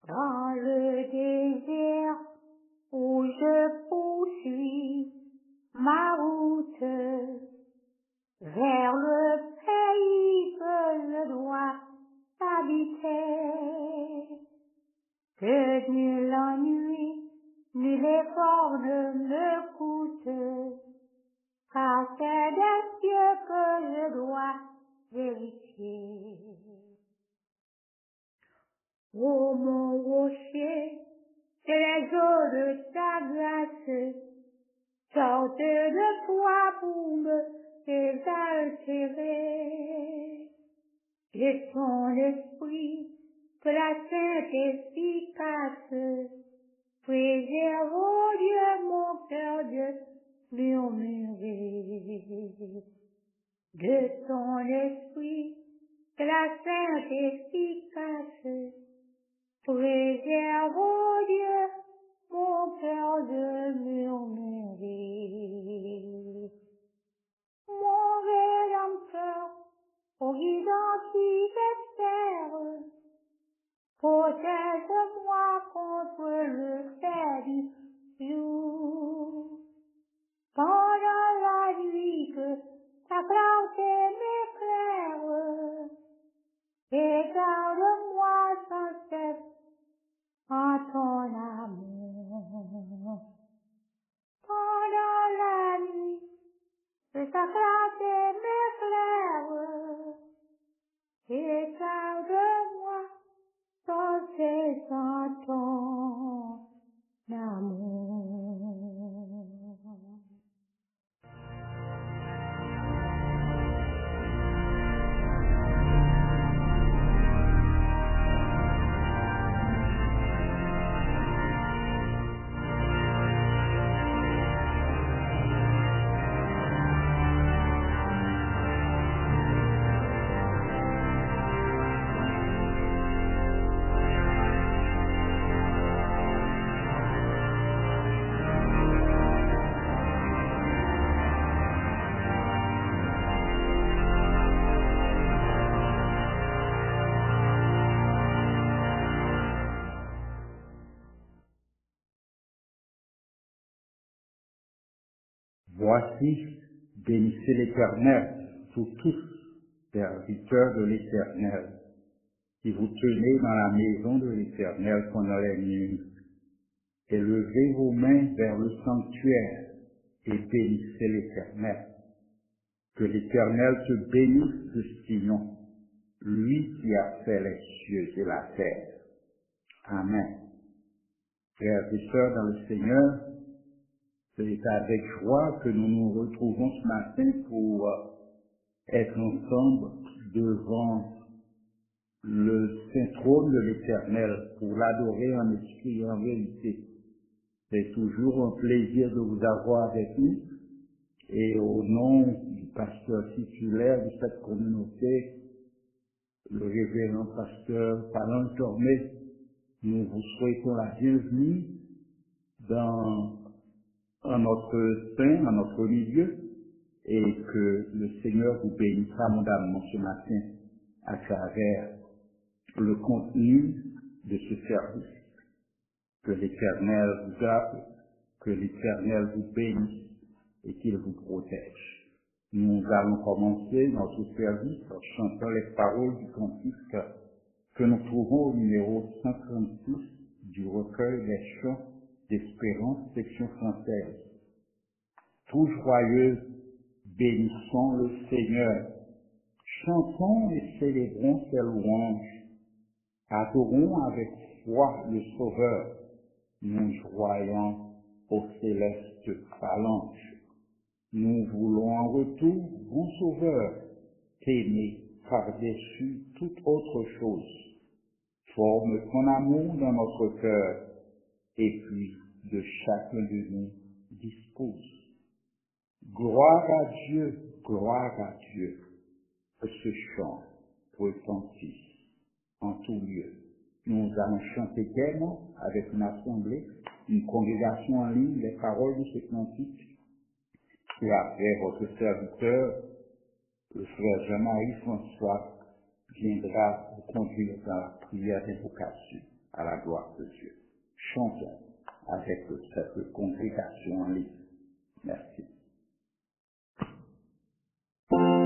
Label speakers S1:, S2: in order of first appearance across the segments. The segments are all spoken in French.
S1: Dans le désert où je poursuis ma route vers le pays que je dois habiter, que nul ennui, nul effort ne me coûte, car c'est des cieux que je dois vérifier. Ô mon rocher, c'est les eaux de ta grâce sortent de toi pour me désaltérer. De ton esprit que la sainte efficace préserve, ô Dieu, mon cœur de murmurer. De ton esprit que la sainte efficace préserve, ô Dieu, mon cœur de murmurer. Mon Rédempteur, ô guidant qui j'espère, protège-moi contre le fait du jour. Pendant la nuit que ta clarté m'éclaire, et garde-moi sans cesse en ton amour. Pendant la nuit, que ta clarté m'éclaire, et garde-moi sans cesse en ton amour.
S2: Voici, bénissez l'Éternel, vous tous, serviteurs de l'Éternel, qui vous tenez dans la maison de l'Éternel pendant les nuits. Élevez vos mains vers le sanctuaire et bénissez l'Éternel. Que l'Éternel te bénisse de Sion, lui qui a fait les cieux et la terre. Amen. Frères et sœurs dans le Seigneur, c'est avec joie que nous nous retrouvons ce matin pour être ensemble devant le saint trône de l'Éternel, pour l'adorer en esprit et en vérité. C'est toujours un plaisir de vous avoir avec nous, et au nom du pasteur titulaire de cette communauté, le révérend pasteur Palan Tormé, nous vous souhaitons la bienvenue dans notre sein, en notre milieu, et que le Seigneur vous bénisse abondamment ce matin à travers le contenu de ce service. Que l'Éternel vous garde, que l'Éternel vous bénisse et qu'il vous protège. Nous allons commencer notre service en chantant les paroles du cantique que nous trouvons au numéro 136 du recueil des chants d'Espérance, section française. Tout joyeux, bénissons le Seigneur, chantons et célébrons ses louanges, adorons avec foi le Sauveur, nous joyons aux célestes phalanges. Nous voulons en retour, bon Sauveur, t'aimer par-dessus toute autre chose. Forme ton amour dans notre cœur, et puis de chacun de nous dispose. Gloire à Dieu, que ce chant retentisse en tout lieu. Nous allons chanter gaiement avec une assemblée, une congrégation en ligne, les paroles de ce cantique. Et après, votre serviteur, le frère Jean-Marie François, viendra vous conduire dans la prière d'invocation à la gloire de Dieu. Chantons avec cette congrégation en ligne. Merci.
S3: Oh,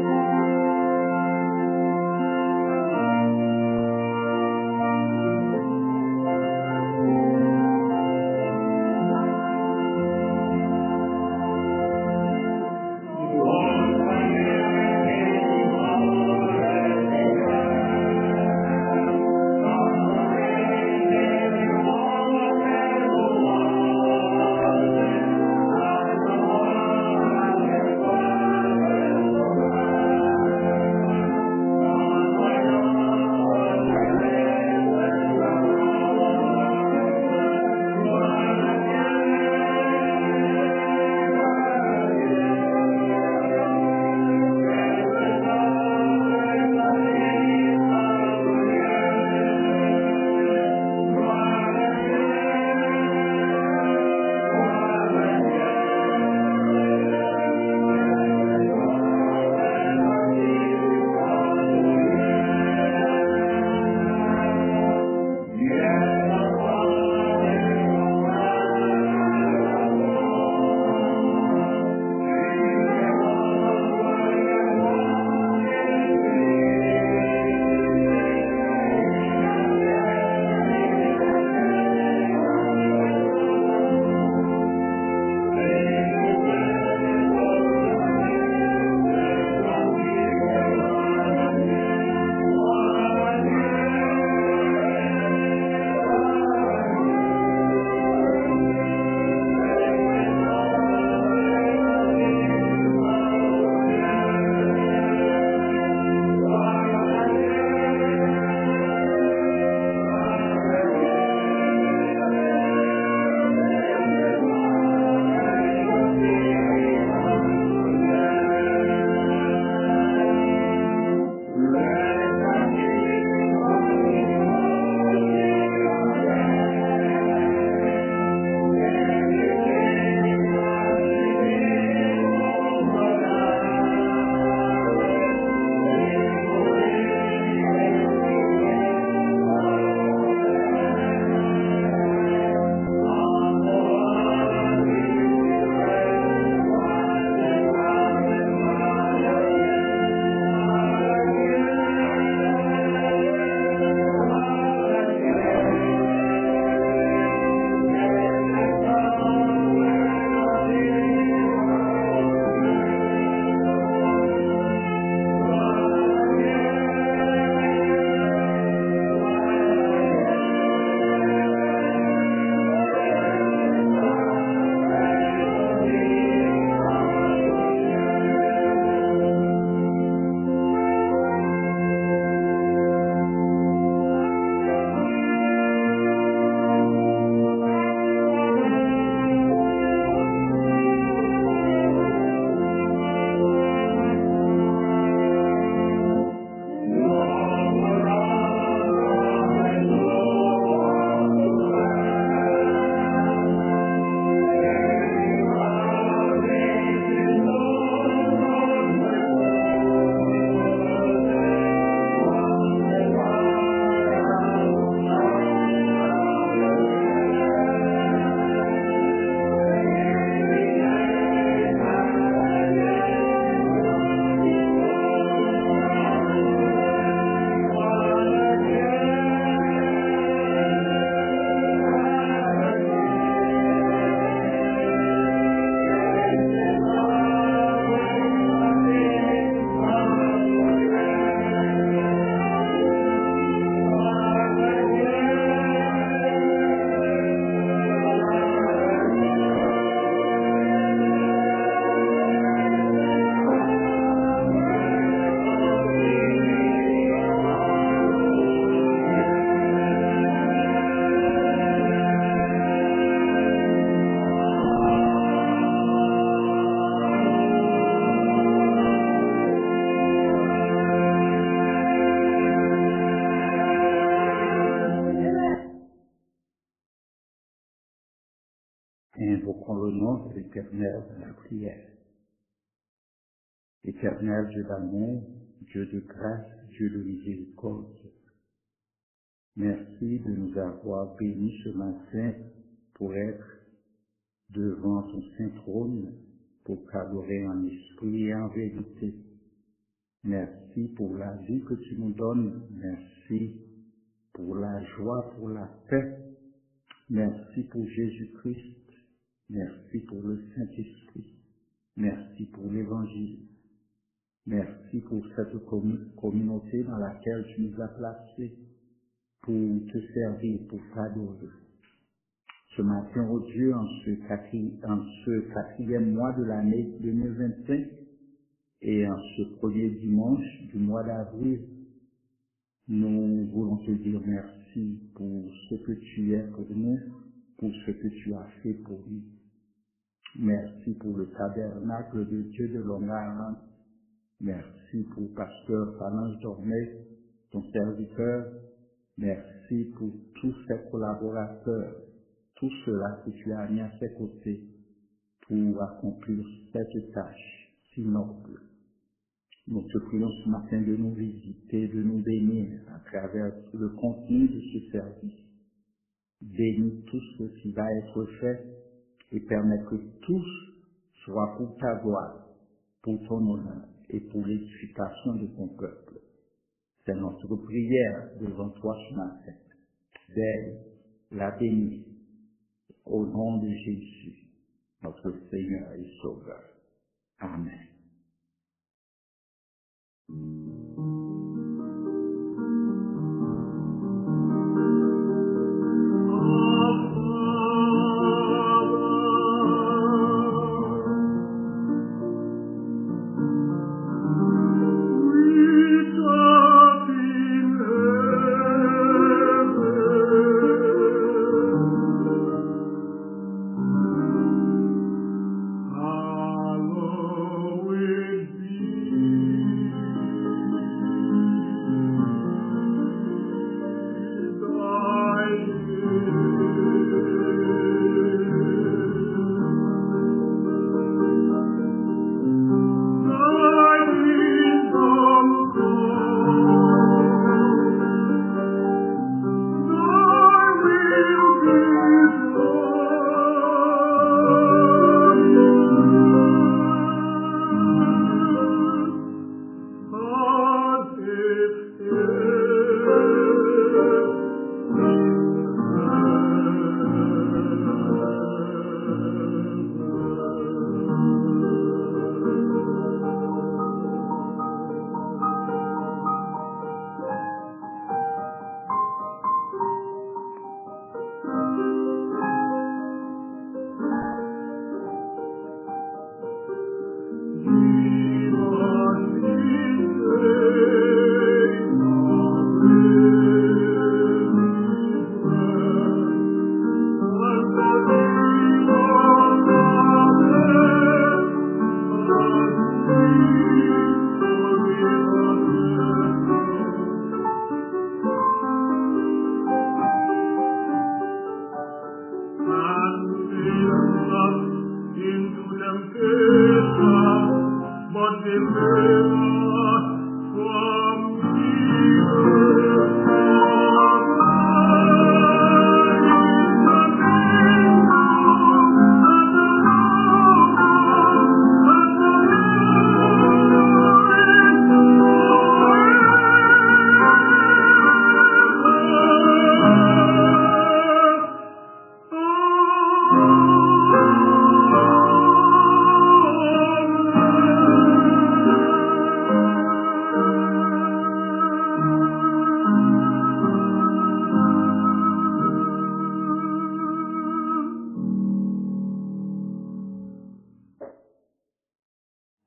S2: Invoquons le nom de l'Éternel dans la prière. Éternel Dieu d'amour, Dieu de grâce, Dieu de miséricorde, merci de nous avoir bénis ce matin pour être devant ton saint trône, pour t'adorer en esprit et en vérité. Merci pour la vie que tu nous donnes. Merci pour la joie, pour la paix. Merci pour Jésus-Christ. Merci pour le Saint-Esprit. Merci pour l'Évangile. Merci pour cette communauté dans laquelle tu nous as placés pour te servir, pour t'adorer. Ce matin, oh Dieu, en ce quatrième mois de l'année 2025 et en ce premier dimanche du mois d'avril, nous voulons te dire merci pour ce que tu es pour nous, pour ce que tu as fait pour nous. Merci pour le tabernacle de Dieu de Long Island. Merci pour pasteur Falange Dormé, ton serviteur. Merci pour tous ses collaborateurs, tous ceux-là que tu as mis à ses côtés pour accomplir cette tâche si noble. Nous te prions ce matin de nous visiter, de nous bénir à travers le contenu de ce service. Bénis tout ce qui va être fait et permets que tous soient pour ta gloire, pour ton honneur et pour l'édification de ton peuple. C'est notre prière devant toi ce matin. Belle, la bénis au nom de Jésus, notre Seigneur et Sauveur. Amen.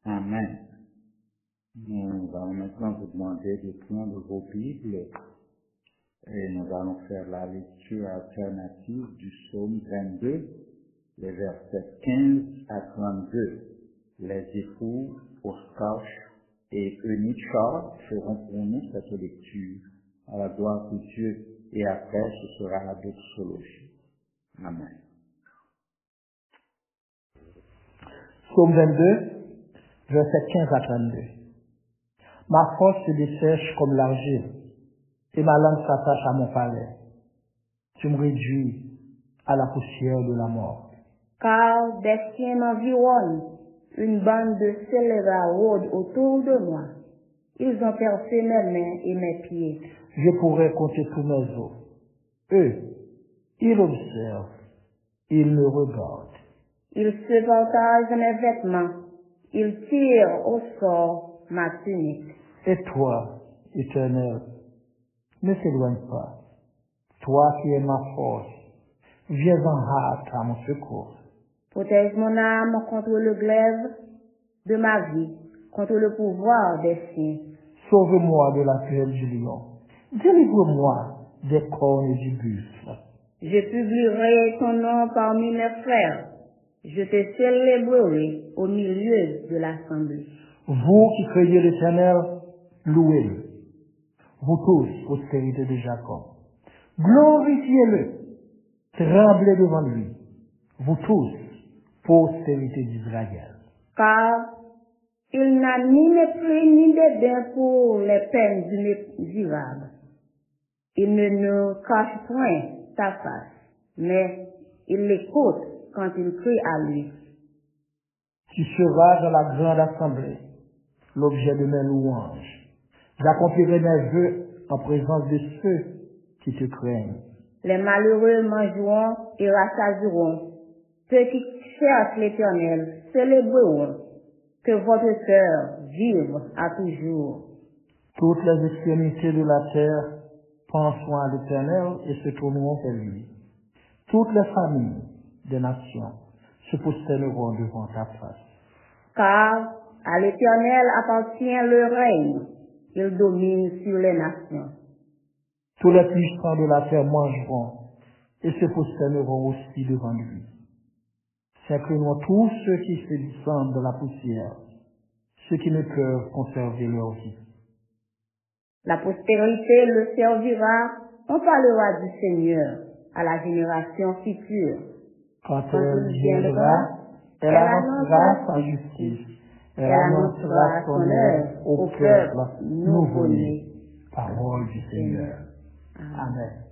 S2: Amen. Nous allons maintenant vous demander de prendre vos Bibles et nous allons faire la lecture alternative du psaume 22, les versets 15 à 32. Les époux Oscar et Eunice Charles feront pour nous cette lecture à la gloire de Dieu et après ce sera la doxologie. Amen.
S3: Psaume 22, versets 15 à 32. Ma force se dessèche comme l'argile, et ma langue s'attache à mon palais. Tu me réduis à la poussière de la mort.
S1: Car des chiens m'environnent, une bande de scélérats rôde autour de moi. Ils ont percé mes mains et mes pieds.
S3: Je pourrais compter tous mes os. Eux, ils observent, ils me regardent.
S1: Ils se partagent mes vêtements. Ils tirent au sort ma tunique.
S3: Et toi, Éternel, ne s'éloigne pas. Toi qui es ma force, viens en hâte à mon secours.
S1: Protège mon âme contre le glaive de ma vie, contre le pouvoir des chiens.
S3: Sauve-moi de la querelle du lion. Délivre-moi des cornes du buffle.
S1: Je publierai ton nom parmi mes frères. Je te célébrerai au milieu de l'assemblée.
S3: Vous qui craignez l'Éternel, louez-le. Vous tous, postérité de Jacob. Glorifiez-le. Tremblez devant lui. Vous tous, postérité d'Israël.
S1: Car il n'a ni mépris ni dédain pour les peines indésirables. Il ne nous cache point sa face, mais il l'écoute quand il crie à lui.
S3: Tu seras dans la grande assemblée, l'objet de mes louanges. J'accomplirai mes vœux en présence de ceux qui te craignent.
S1: Les malheureux mangeront et rassasieront. Ceux qui cherchent l'Éternel célébreront. Que votre cœur vive à toujours.
S3: Toutes les extrémités de la terre penseront à l'Éternel et se tourneront vers lui. Toutes les familles des nations se prosterneront devant ta face.
S1: Car à l'Éternel appartient le règne. Il domine sur les nations.
S3: Tous les puissants de la terre mangeront et se prosterneront aussi devant lui. S'inclineront tous ceux qui se descendent de la poussière, ceux qui ne peuvent conserver leur vie.
S1: La postérité le servira, on parlera du Seigneur à la génération future.
S3: Quand elle viendra, elle annoncera sa justice, elle annoncera son œuvre au peuple nouveau-né. Parole du Seigneur. Amen.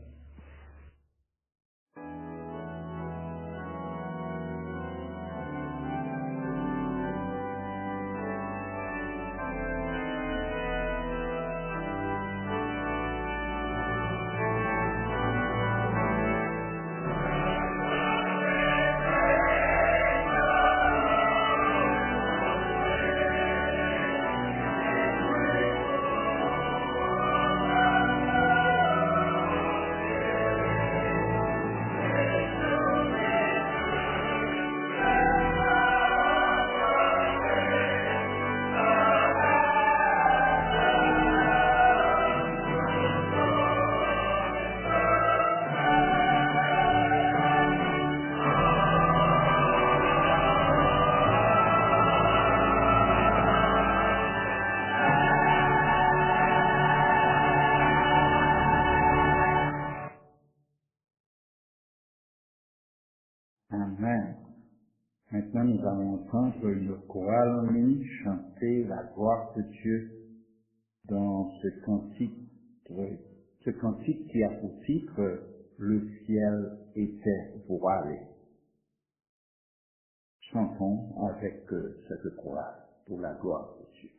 S2: Amen. Maintenant, nous allons entendre le chorale chanter la gloire de Dieu dans ce cantique qui a pour titre « Le ciel était voilé ». Chantons avec cette chorale pour la gloire de Dieu.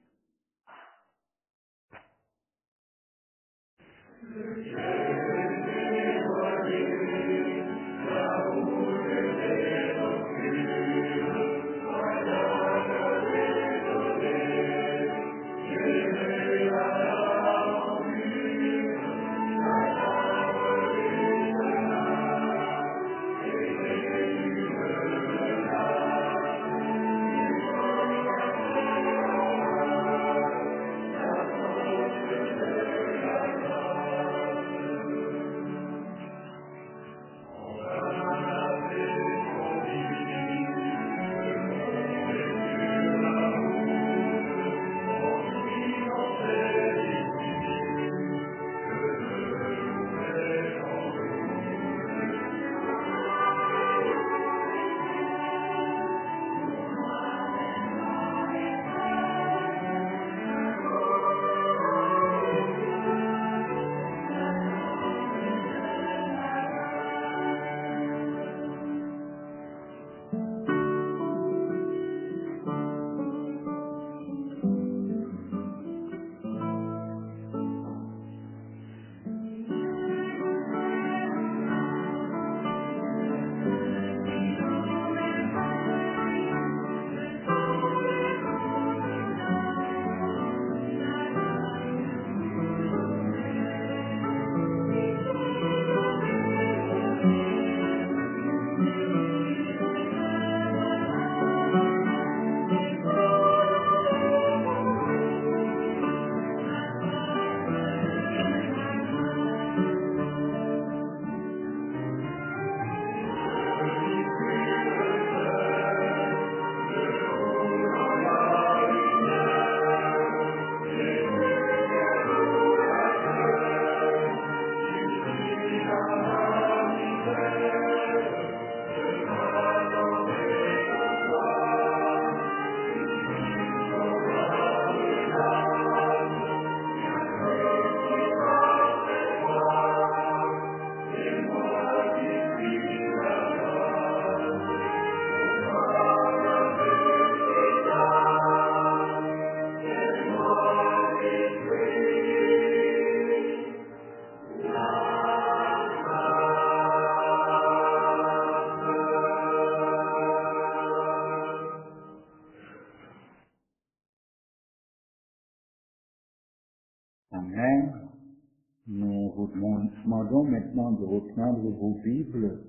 S2: demandons maintenant de reprendre vos Bibles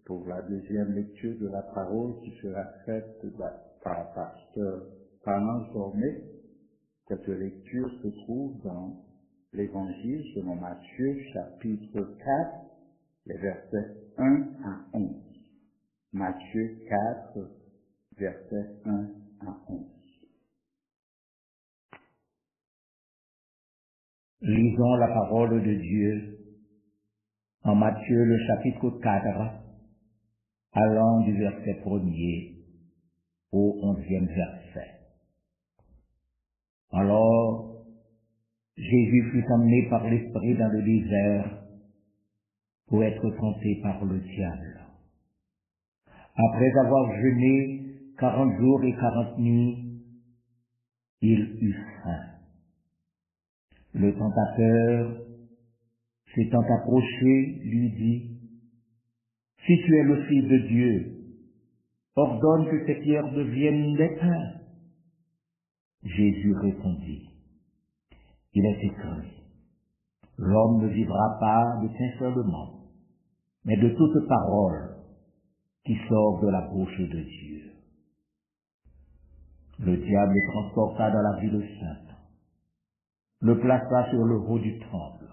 S2: pour la deuxième lecture de la parole qui sera faite par pasteur Parlange Dormé. Cette lecture se trouve dans l'Évangile selon Matthieu, chapitre 4, les versets 1 à 11. Matthieu 4, versets 1 à 11.
S4: Lisons la parole de Dieu en Matthieu le chapitre 4, allant du verset 1er au 11e verset. Alors, Jésus fut emmené par l'Esprit dans le désert pour être tenté par le diable. Après avoir jeûné 40 jours et 40 nuits, il eut faim. Le tentateur, s'étant approché, lui dit, « Si tu es le Fils de Dieu, ordonne que ces pierres deviennent des pains. » Jésus répondit, « Il est écrit, l'homme ne vivra pas de pain seulement, mais de toute parole qui sort de la bouche de Dieu. » Le diable le transporta dans la ville sainte, le plaça sur le haut du temple,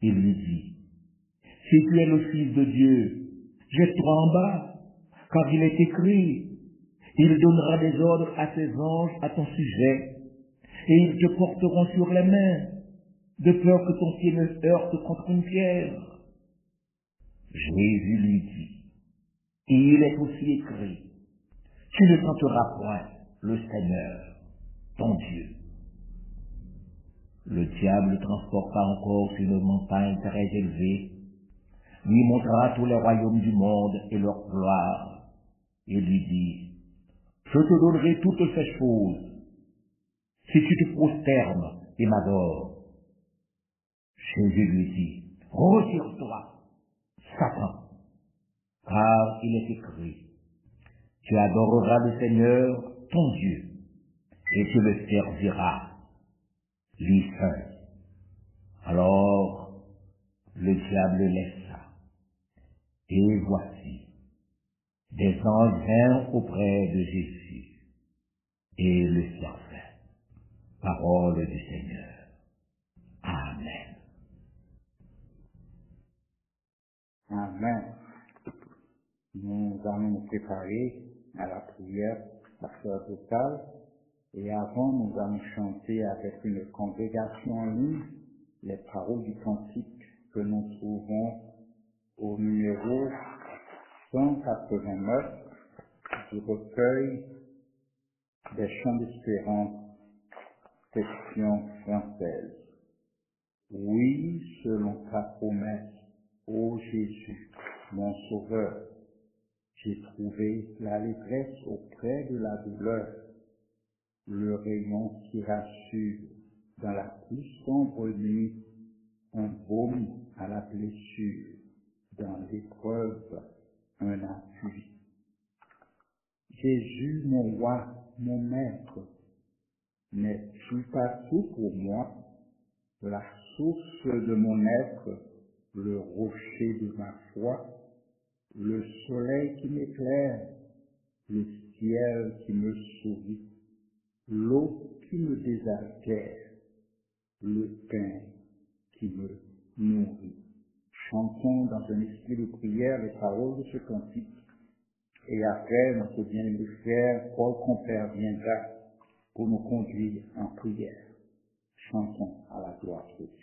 S4: et lui dit, « Si tu es le Fils de Dieu, jette-toi en bas, car il est écrit, il donnera des ordres à ses anges à ton sujet, et ils te porteront sur les mains, de peur que ton pied ne heurte contre une pierre. » Jésus lui dit, « Il est aussi écrit, tu ne tenteras point le Seigneur, ton Dieu. » Le diable le transporta encore sur une montagne très élevée, lui montra tous les royaumes du monde et leur gloire, et lui dit, « Je te donnerai toutes ces choses, si tu te prosternes et m'adores. » Jésus lui dit, « Retire-toi, Satan, car il est écrit, tu adoreras le Seigneur, ton Dieu, et tu le serviras, lui seul. » Alors, le diable le laissa, et voici, des anges vinrent auprès de Jésus, et le servaient. Parole du Seigneur. Amen.
S2: Amen. Nous allons nous préparer à la prière, la sœur totale, et avant nous allons chanter avec une congrégation en ligne les paroles du cantique que nous trouvons au numéro 189 du recueil des chants d'espérance, section française. Oui, selon ta promesse, ô Jésus, mon Sauveur, j'ai trouvé l'allégresse auprès de la douleur, le rayon qui rassure dans la plus sombre nuit, un baume à la blessure, dans l'épreuve, un appui. Jésus, mon roi, mon maître, n'es-tu pas tout pour moi, la source de mon être, le rocher de ma foi, le soleil qui m'éclaire, le ciel qui me sourit, l'eau qui me désaltère, le pain qui me nourrit. Chantons dans un esprit de prière les paroles de ce cantique, et après notre bien-aimé frère Paul Compère viendra pour nous conduire en prière. Chantons à la gloire de Dieu.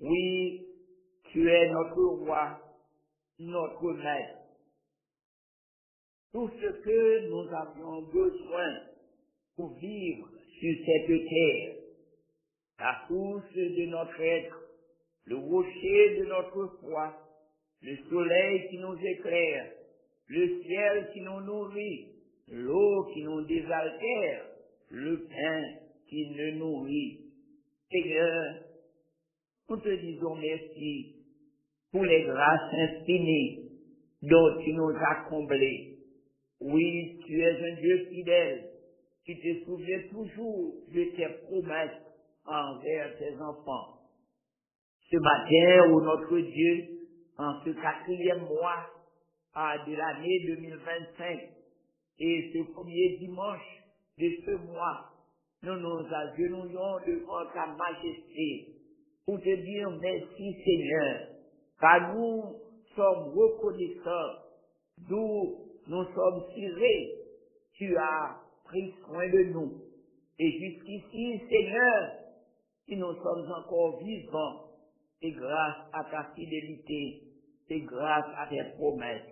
S4: Oui, tu es notre roi, notre maître. Tout ce que nous avions besoin pour vivre sur cette terre, la source de notre être, le rocher de notre foi, le soleil qui nous éclaire, le ciel qui nous nourrit, l'eau qui nous désaltère, le pain qui nous nourrit. Seigneur, nous te disons merci pour les grâces infinies dont tu nous as comblés. Oui, tu es un Dieu fidèle, qui te souviens toujours de tes promesses envers tes enfants. Ce matin, ô notre Dieu, en ce 4e mois de l'année 2025, et ce premier dimanche de ce mois, nous nous agenouillons devant ta majesté pour te dire merci Seigneur, car nous sommes reconnaissants d'où nous sommes tirés. Tu as pris soin de nous. Et jusqu'ici, Seigneur, si nous sommes encore vivants, c'est grâce à ta fidélité, c'est grâce à tes promesses.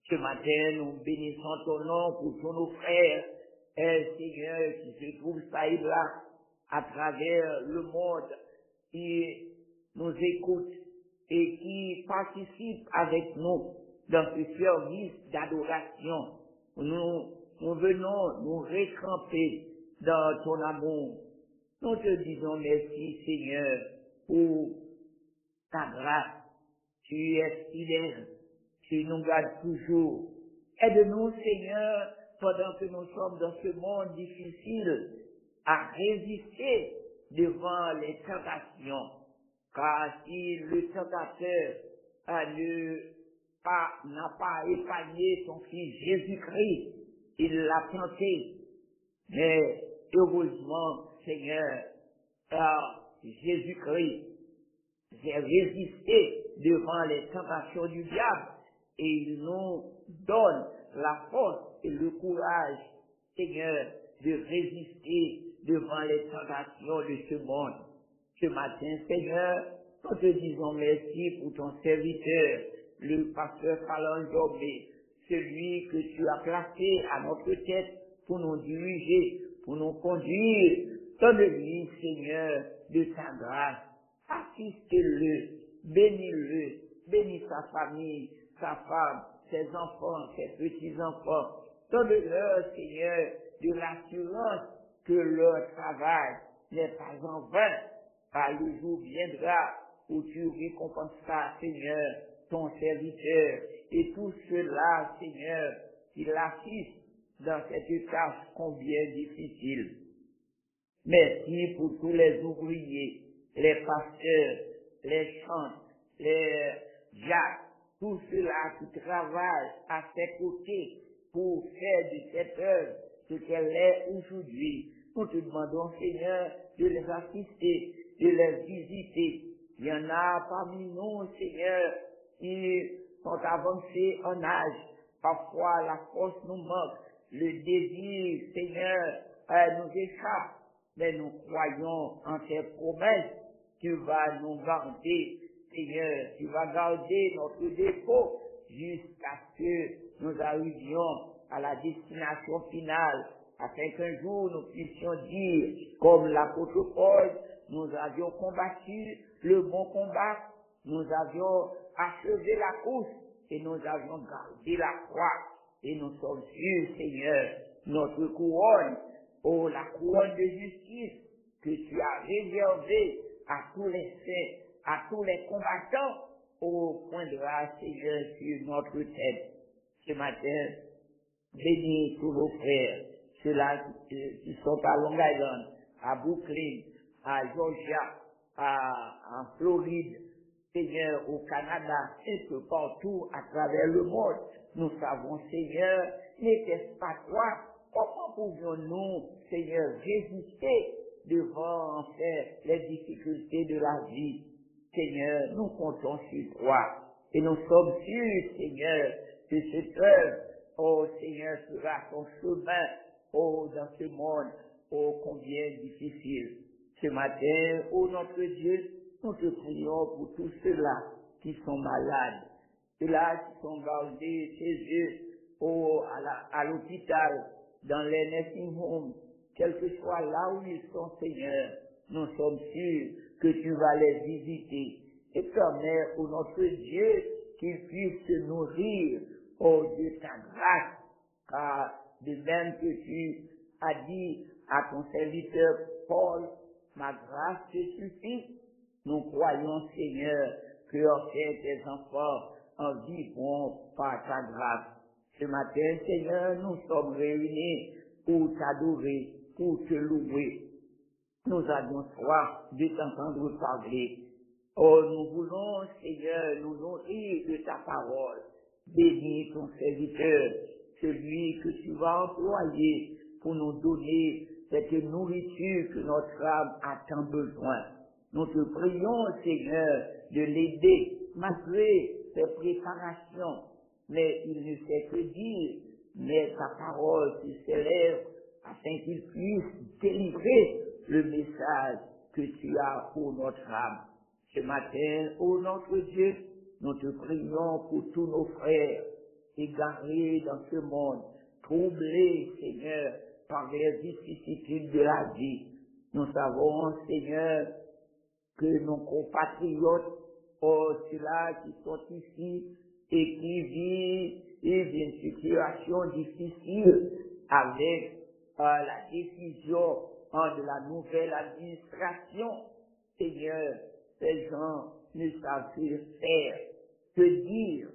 S4: Ce matin, nous bénissons ton nom pour tous nos frères et Seigneur qui se trouvent ça et là à travers le monde, qui nous écoutent et qui participent avec nous dans ce service d'adoration. Nous venons nous récamper dans ton amour. Nous te disons merci Seigneur pour ta grâce. Tu es fidèle. Tu nous gardes toujours. Aide-nous, Seigneur, pendant que nous sommes dans ce monde difficile, à résister devant les tentations. Car si le tentateur n'a pas épargné son fils Jésus-Christ, il l'a tenté. Mais heureusement, Seigneur, Jésus-Christ, j'ai résisté devant les tentations du diable et il nous donne la force et le courage, Seigneur, de résister devant les tentations de ce monde. Ce matin, Seigneur, nous te disons merci pour ton serviteur, le pasteur Fallon Jobé, celui que tu as placé à notre tête pour nous diriger, pour nous conduire. Donne-lui, Seigneur, de ta grâce. Assiste-le, bénis-le, bénis sa famille, sa femme, ses enfants, ses petits-enfants. Donne-leur, Seigneur, de l'assurance que leur travail n'est pas en vain, car le jour viendra où tu récompenseras, Seigneur, ton serviteur et tout cela, Seigneur, qui l'assiste dans cette tâche combien difficile. Merci pour tous les ouvriers, les pasteurs, les chants, les jacques, tout cela qui travaille à ses côtés pour faire de cette œuvre ce qu'elle est aujourd'hui. Nous te demandons, Seigneur, de les assister, de les visiter. Il y en a parmi nous, Seigneur, qui sont avancés en âge. Parfois, la force nous manque, le désir, Seigneur, nous échappe. Mais nous croyons en tes promesses. Tu vas nous garder, Seigneur. Tu vas garder notre dépôt jusqu'à ce que nous arrivions à la destination finale, afin qu'un jour nous puissions dire, comme l'apôtre Paul, nous avions combattu le bon combat, nous avions achevé la course et nous avions gardé la croix. Et nous sommes sûrs, Seigneur, notre couronne, oh, la couronne de justice que tu as réservée à tous les saints, à tous les combattants, au point de grâce, Seigneur, sur notre tête. Ce matin, bénis tous vos frères, ceux-là qui sont à Long Island, à Brooklyn, à Georgia, en Floride, Seigneur, au Canada, un peu partout à travers le monde. Nous savons, Seigneur, n'était-ce pas toi? Comment pouvions-nous, Seigneur, résister devant, en fait, les difficultés de la vie? Seigneur, nous comptons sur toi. Et nous sommes sûrs, Seigneur, que cette œuvre, oh Seigneur, sera ton chemin, oh, dans ce monde, oh, combien difficile. Ce matin, oh notre Dieu, Nous te prions pour tous ceux-là qui sont malades, ceux-là qui sont gardés chez eux, à l'hôpital, dans les nursing homes, quel que soit là où ils sont, Seigneur, nous sommes sûrs que tu vas les visiter. Et permets, ô notre Dieu, qu'ils puissent se nourrir, ô Dieu, ta grâce, car de même que tu as dit à ton serviteur Paul, ma grâce te suffit. Nous croyons, Seigneur, que en fait tes enfants en vivront par ta grâce. Ce matin, Seigneur, nous sommes réunis pour t'adorer, pour te louer. Nous avons soif de t'entendre parler. Oh, nous voulons, Seigneur, nous nourrir de ta parole. Bénis ton serviteur, celui que tu vas employer pour nous donner cette nourriture que notre âme a tant besoin. Nous te prions, Seigneur, de l'aider malgré ses préparations. Mais il ne sait que dire, mais ta parole s'élève afin qu'il puisse délivrer le message que tu as pour notre âme. Ce matin, ô notre Dieu, nous te prions pour tous nos frères égarés dans ce monde, troublés, Seigneur, par les vicissitudes de la vie. Nous savons, Seigneur, que nos compatriotes, ceux-là qui sont ici et qui vivent une situation difficile avec la décision de la nouvelle administration, Seigneur, ces gens ne savent que faire, que dire,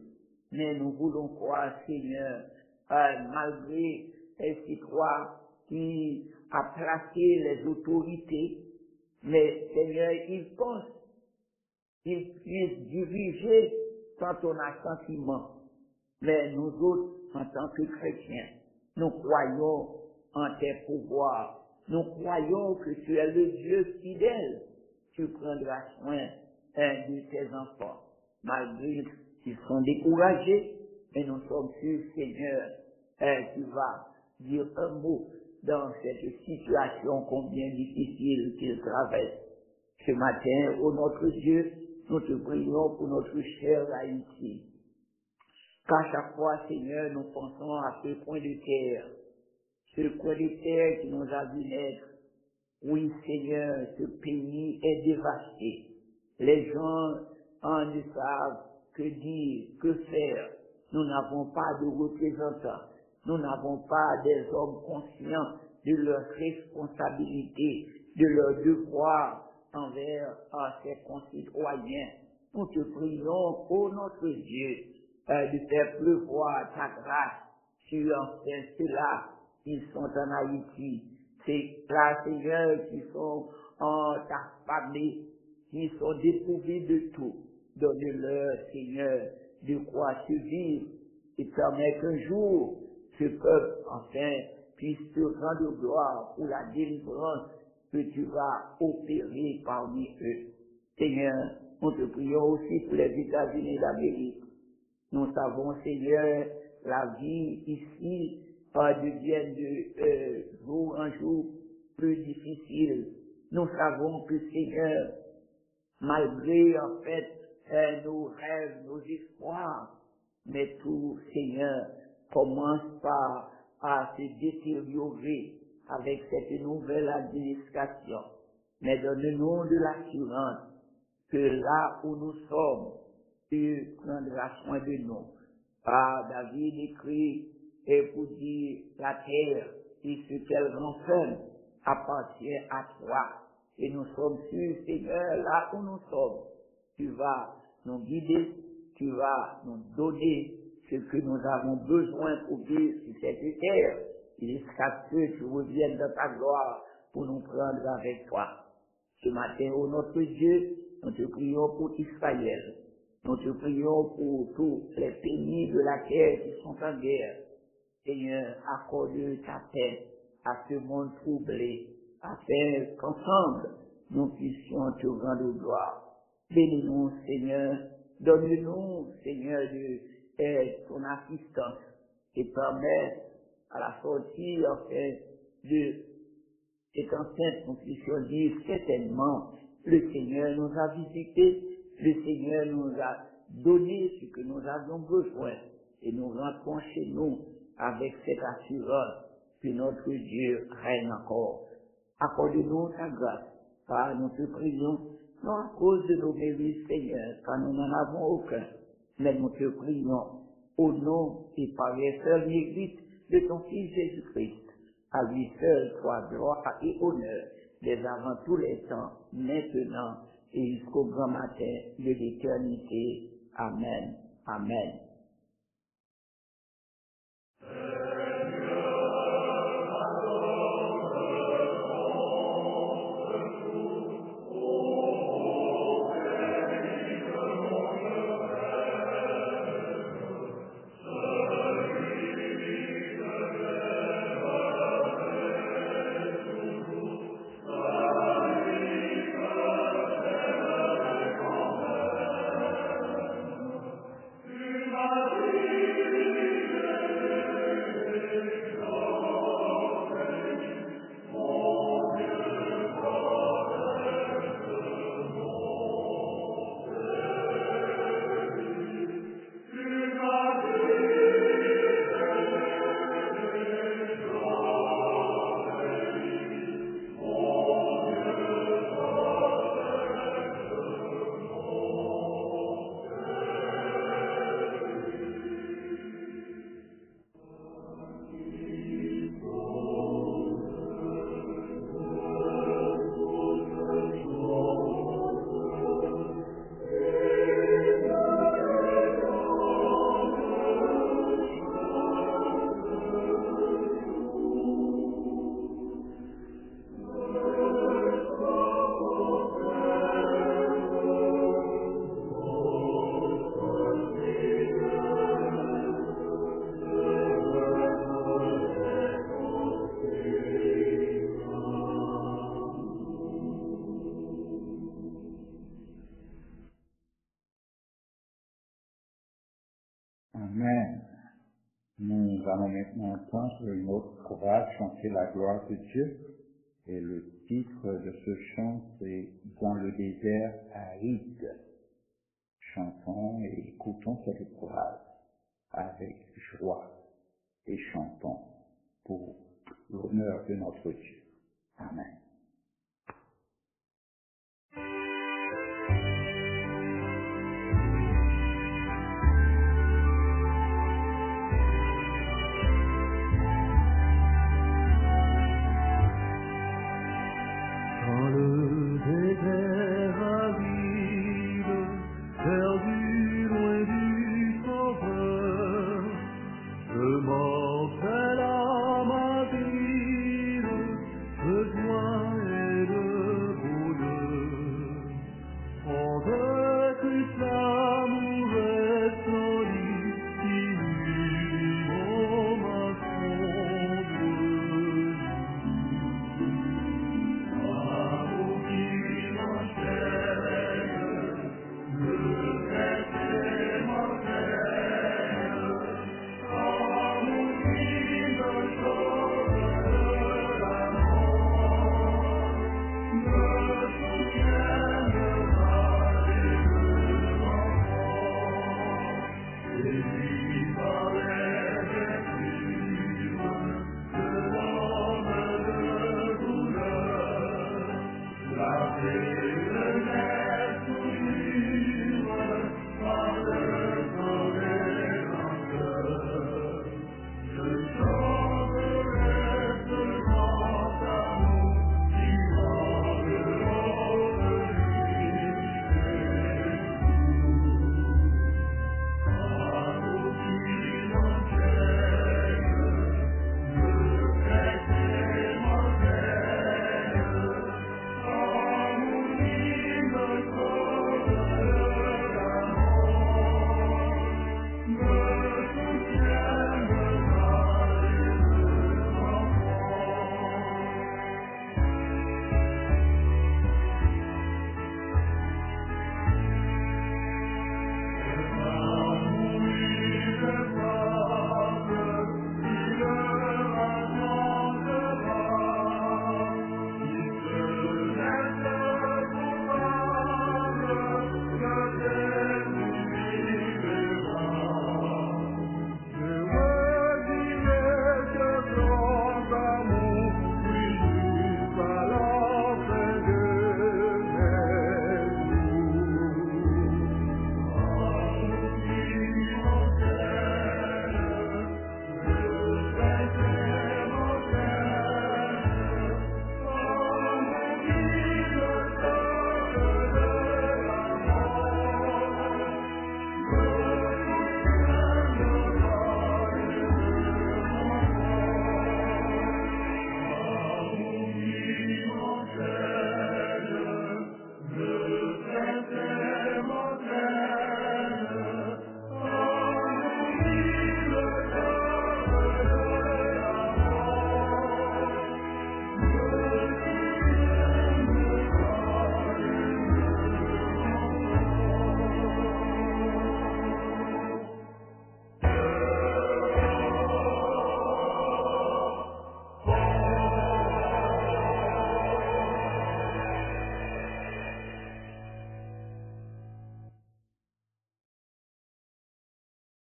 S4: mais nous voulons croire, Seigneur, malgré ces toi qui a placé les autorités, mais Seigneur, ils pensent qu'ils puissent diriger sans ton assentiment. Mais nous autres, en tant que chrétiens, nous croyons en tes pouvoirs. Nous croyons que tu es le Dieu fidèle. Tu prendras soin de tes enfants. Malgré qu'ils sont découragés, mais nous sommes sûrs, Seigneur, tu vas dire un mot dans cette situation combien difficile qu'ils traversent. Ce matin, ô notre Dieu, nous te prions pour notre chère Haïti. Qu'à chaque fois, Seigneur, nous pensons à ce coin de terre qui nous a vu naître. Oui, Seigneur, ce pays est dévasté. Les gens ne savent que dire, que faire. Nous n'avons pas de représentants. Nous n'avons pas des hommes conscients de leurs responsabilités, de leurs devoirs envers ses concitoyens. Nous te prions, ô notre Dieu, de faire pleuvoir ta grâce sur ceux-là qui sont en Haïti. C'est là, Seigneur, qui sont en ta famille, qui sont dépourvus de tout. Donne-leur, Seigneur, de quoi survivre et permet qu'un jour, ce peuple, enfin, puisse te rendre gloire pour la délivrance que tu vas opérer parmi eux. Seigneur, nous te prions aussi pour les États-Unis d'Amérique. Nous savons, Seigneur, la vie ici devient de jour en jour plus difficile. Nous savons que, Seigneur, malgré en fait nos rêves, nos espoirs, mais tout, Seigneur, commence par à se détériorer avec cette nouvelle administration. Mais donne-nous de l'assurance que là où nous sommes, tu prendras soin de nous. David écrit et pour dire la terre et ce qu'elle renferme appartient à toi. Et nous sommes sûrs, Seigneur, là où nous sommes, tu vas nous guider, tu vas nous donner ce que nous avons besoin pour vivre sur cette terre. Il est que tu reviennes dans ta gloire pour nous prendre avec toi. Ce matin, ô notre Dieu, nous te prions pour Israël. Nous te prions pour tous les pays de la terre qui sont en guerre. Seigneur, accorde ta paix à ce monde troublé, afin qu'ensemble, nous puissions te rendre gloire. Bénis-nous, Seigneur. Donne-nous, Seigneur, de ton assistance et permets à la sortie, enfin, de cette enceinte, nous puissions dire certainement Le Seigneur nous a visités, le Seigneur nous a donné ce que nous avions besoin et nous rentrons chez nous avec cette assurance que notre Dieu règne encore. Accorde-nous ta grâce, car nous te prions, non à cause de nos mérites, Seigneur, car nous n'en avons aucun, mais nous te prions au nom et par les seuls mérites de ton Fils Jésus-Christ. À lui seul soit gloire et honneur, dès avant tous les temps, maintenant et jusqu'au grand matin de l'éternité. Amen. Amen.
S2: Amen. Nous allons maintenant entendre notre chorale chanter la gloire de Dieu. Et le titre de ce chant, c'est « Dans le désert aride ». Chantons et écoutons cette chorale avec joie et chantons pour l'honneur de notre Dieu. Amen.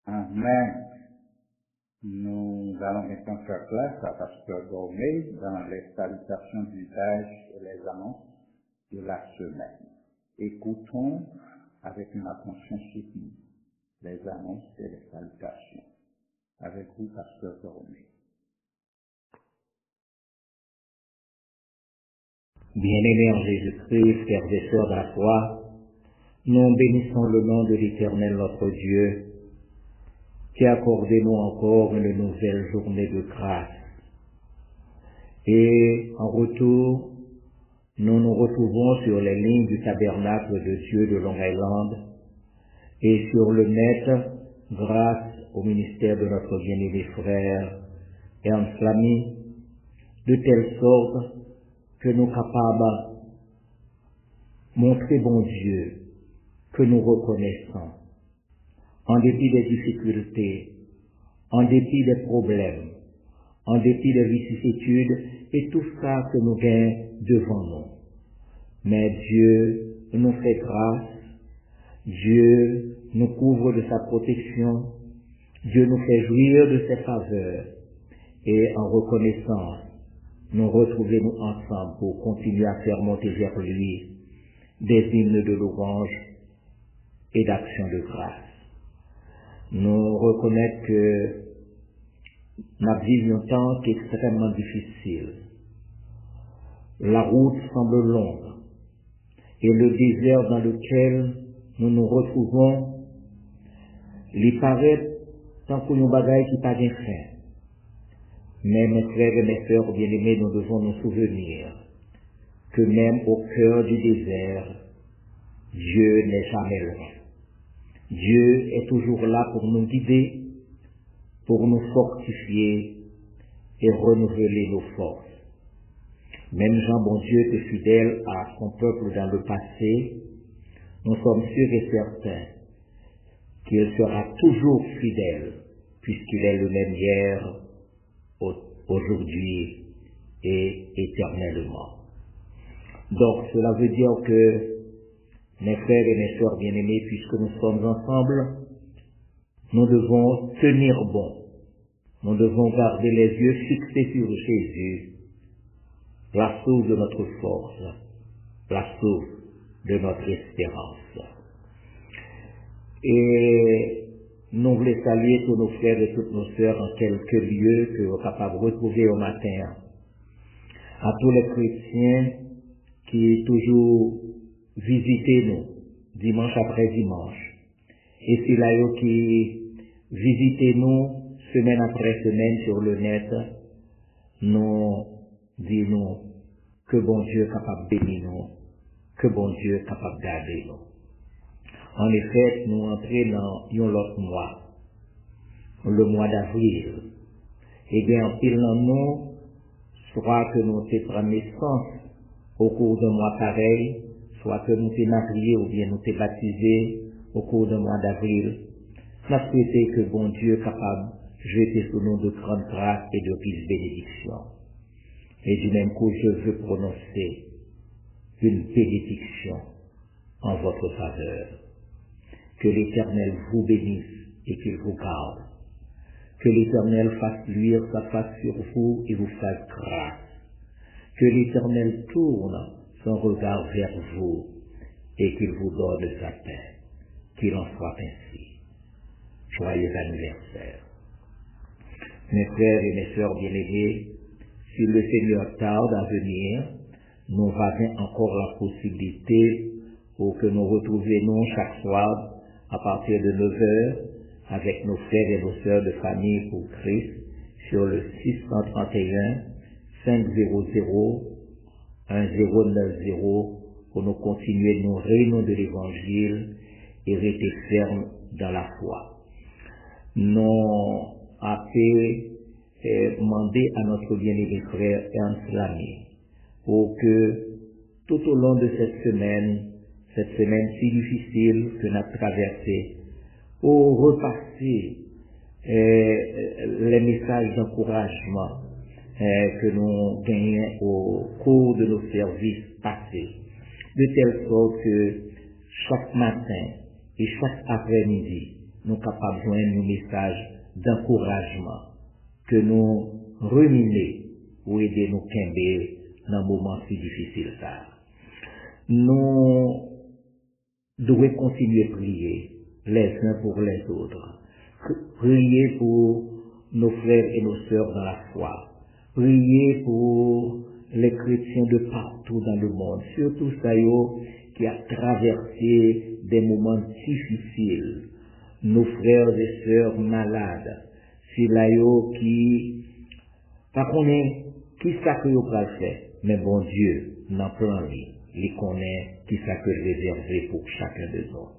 S2: Amen. Nous allons maintenant faire place à Pasteur Gourmet dans les salutations d'usage et les annonces de la semaine. Écoutons avec une attention soutenue les annonces et les salutations. Avec vous, Pasteur Gourmet.
S4: Bien-aimés en Jésus-Christ, frères et sœurs de la foi, nous bénissons le nom de l'Éternel notre Dieu, qui a accordé nous encore une nouvelle journée de grâce. Et en retour, nous nous retrouvons sur les lignes du tabernacle de Dieu de Long Island et sur le net grâce au ministère de notre bien-aimé frère Ernst Lamy, de telle sorte que nous sommes capables de montrer bon Dieu que nous reconnaissons, en dépit des difficultés, en dépit des problèmes, en dépit des vicissitudes et tout ça que nous gagnons devant nous. Mais Dieu nous fait grâce, Dieu nous couvre de sa protection, Dieu nous fait jouir de ses faveurs et en reconnaissance, nous retrouvons ensemble pour continuer à faire monter vers lui des hymnes de louange et d'action de grâce. Nous reconnaissons que nous vivons un temps qui est extrêmement difficile. La route semble longue et le désert dans lequel nous nous retrouvons, il paraît tant que nous bagaille qui pas bien fait. Mais mes frères et mes sœurs bien-aimés, nous devons nous souvenir que même au cœur du désert, Dieu n'est jamais loin. Dieu est toujours là pour nous guider, pour nous fortifier et renouveler nos forces. Même Jean, bon Dieu, était fidèle à son peuple dans le passé, nous sommes sûrs et certains qu'il sera toujours fidèle, puisqu'il est le même hier, aujourd'hui et éternellement. Donc, cela veut dire que mes frères et mes sœurs bien-aimés, puisque nous sommes ensemble, nous devons tenir bon. Nous devons garder les yeux fixés sur Jésus, la source de notre force, la source de notre espérance. Et nous voulons saluer tous nos frères et toutes nos sœurs en quelques lieux que nous sommes capables de retrouver au matin. À tous les chrétiens qui toujours visitez nous, dimanche après dimanche. Et c'est là qui visitez nous, semaine après semaine sur le net, nous disons que bon Dieu est capable de bénir nous, que bon Dieu est capable de garder nous. En effet, nous entrons dans l'autre mois, le mois d'avril. Et bien, en pile dans nous, soit que nous prenons naissance au cours d'un mois pareil, soit que nous sommes mariés ou bien nous sommes baptisés au cours du mois d'avril. Nous souhaitons que bon Dieu est capable de jeter sur nous de grandes grâces et de riches bénédictions. Et du même coup, je veux prononcer une bénédiction en votre faveur. Que l'Éternel vous bénisse et qu'il vous garde. Que l'Éternel fasse luire sa face sur vous et vous fasse grâce. Que l'Éternel tourne son regard vers vous et qu'il vous donne sa paix. Qu'il en soit ainsi. Joyeux anniversaire. Mes frères et mes sœurs bien-aimés, si le Seigneur tarde à venir, nous avons encore la possibilité pour que nous retrouvions chaque soir à partir de 9h avec nos frères et nos sœurs de famille pour Christ sur le 631 500 1090 pour nous continuer nos réunions de l'Évangile et rester fermes dans la foi. Nous avons demandé à notre bien-aimé frère Ernst Lamy pour que tout au long de cette semaine si difficile que nous avons traversée, pour repasser les messages d'encouragement que nous gagnons au cours de nos services passés, de telle sorte que chaque matin et chaque après-midi, nous capables de joindre un message d'encouragement que nous ruminer ou aider nous camber dans un moment si difficile ça. Nous devons continuer à prier les uns pour les autres. Prier pour nos frères et nos sœurs dans la foi. Prier pour les chrétiens de partout dans le monde, surtout ceux qui ont traversé des moments difficiles. Nos frères et sœurs malades, c'est là qui, pas qu'on est, qui ça que vous pouvez faire, mais bon Dieu, n'en plan lui, il connaît qui ça que réservé pour chacun de nous.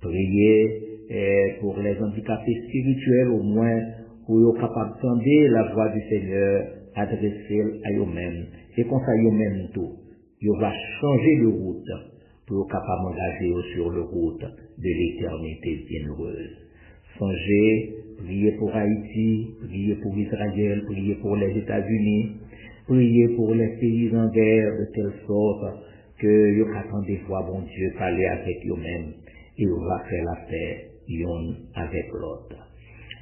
S4: Priez pour les handicapés spirituels au moins, pour être capable d'entendre la voix du Seigneur, adresser à eux-mêmes, et comme ça eux-mêmes tout, ils va changer de route, pour être capable d'engager sur la route de l'éternité bienheureuse. Songez, priez pour Haïti, priez pour Israël, priez pour les États-Unis, priez pour les pays en guerre de telle sorte que vous attendez voir bon Dieu parler avec eux-mêmes et vous va faire la paix l'un avec l'autre.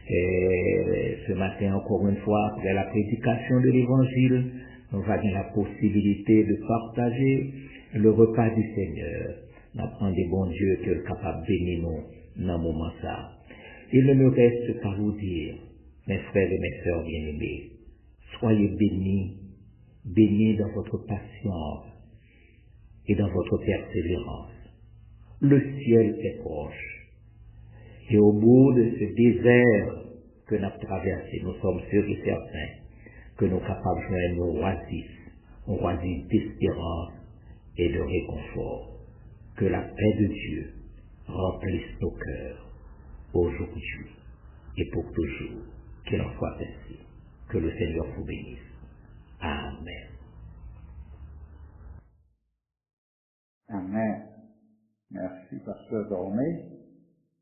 S4: Et ce matin, encore une fois, après la prédication de l'évangile, nous avons la possibilité de partager le repas du Seigneur. Nous demandons bon Dieu qui est capable de bénir nous dans ce moment ça. Il ne me reste qu'à vous dire, mes frères et mes sœurs bien-aimés, soyez bénis, bénis dans votre patience et dans votre persévérance. Le ciel est proche. Et au bout de ce désert que nous avons traversé, nous sommes sûrs et certains que nous sommes capables de joindre nos oasis d'espérance et de réconfort. Que la paix de Dieu remplisse nos cœurs aujourd'hui et pour toujours. Qu'il en soit ainsi. Que le Seigneur vous bénisse. Amen.
S2: Amen. Merci, Pasteur Dormé.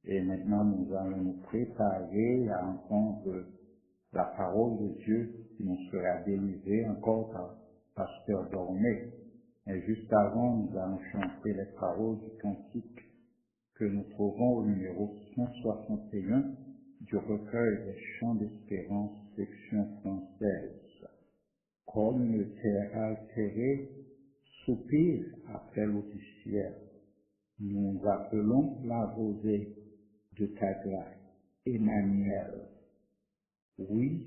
S2: Et maintenant, nous allons nous préparer à entendre la parole de Dieu qui nous sera délivrée encore par Pasteur Dormé. Et juste avant, nous allons chanter les paroles du cantique que nous trouvons au numéro 161 du recueil des chants d'espérance, section française. Comme une terre altérée soupire après l'eau du ciel, nous appelons la rosée de ta grâce, Emmanuel. Oui,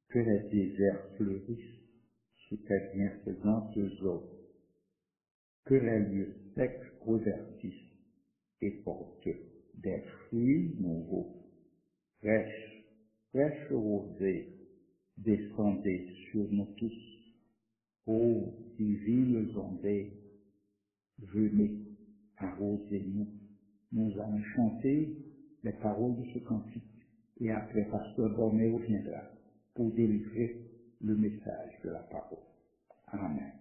S2: que les déserts fleurissent sous tes bienfaisantes eaux, que les lieux secs reverdissent et portent des fruits nouveaux. Fraîche rosée, descendez sur nous tous, ô divines ondées, venez arrosez-nous. Nous allons chanter les paroles de ce cantique et après Pasteur Dormé reviendra pour délivrer le message de la parole. Amen.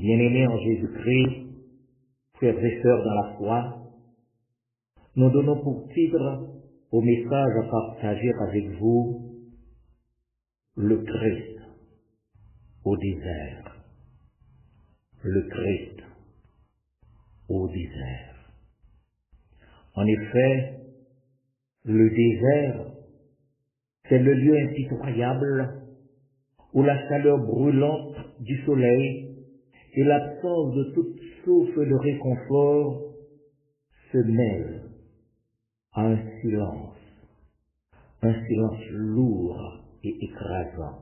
S4: Bien-aimés en Jésus-Christ, frères et sœurs dans la foi, nous donnons pour titre au message à partager avec vous le Christ au désert. Le Christ au désert. En effet, le désert, c'est le lieu impitoyable où la chaleur brûlante du soleil et l'absence de toute souffle de réconfort se mêlent à un silence lourd et écrasant.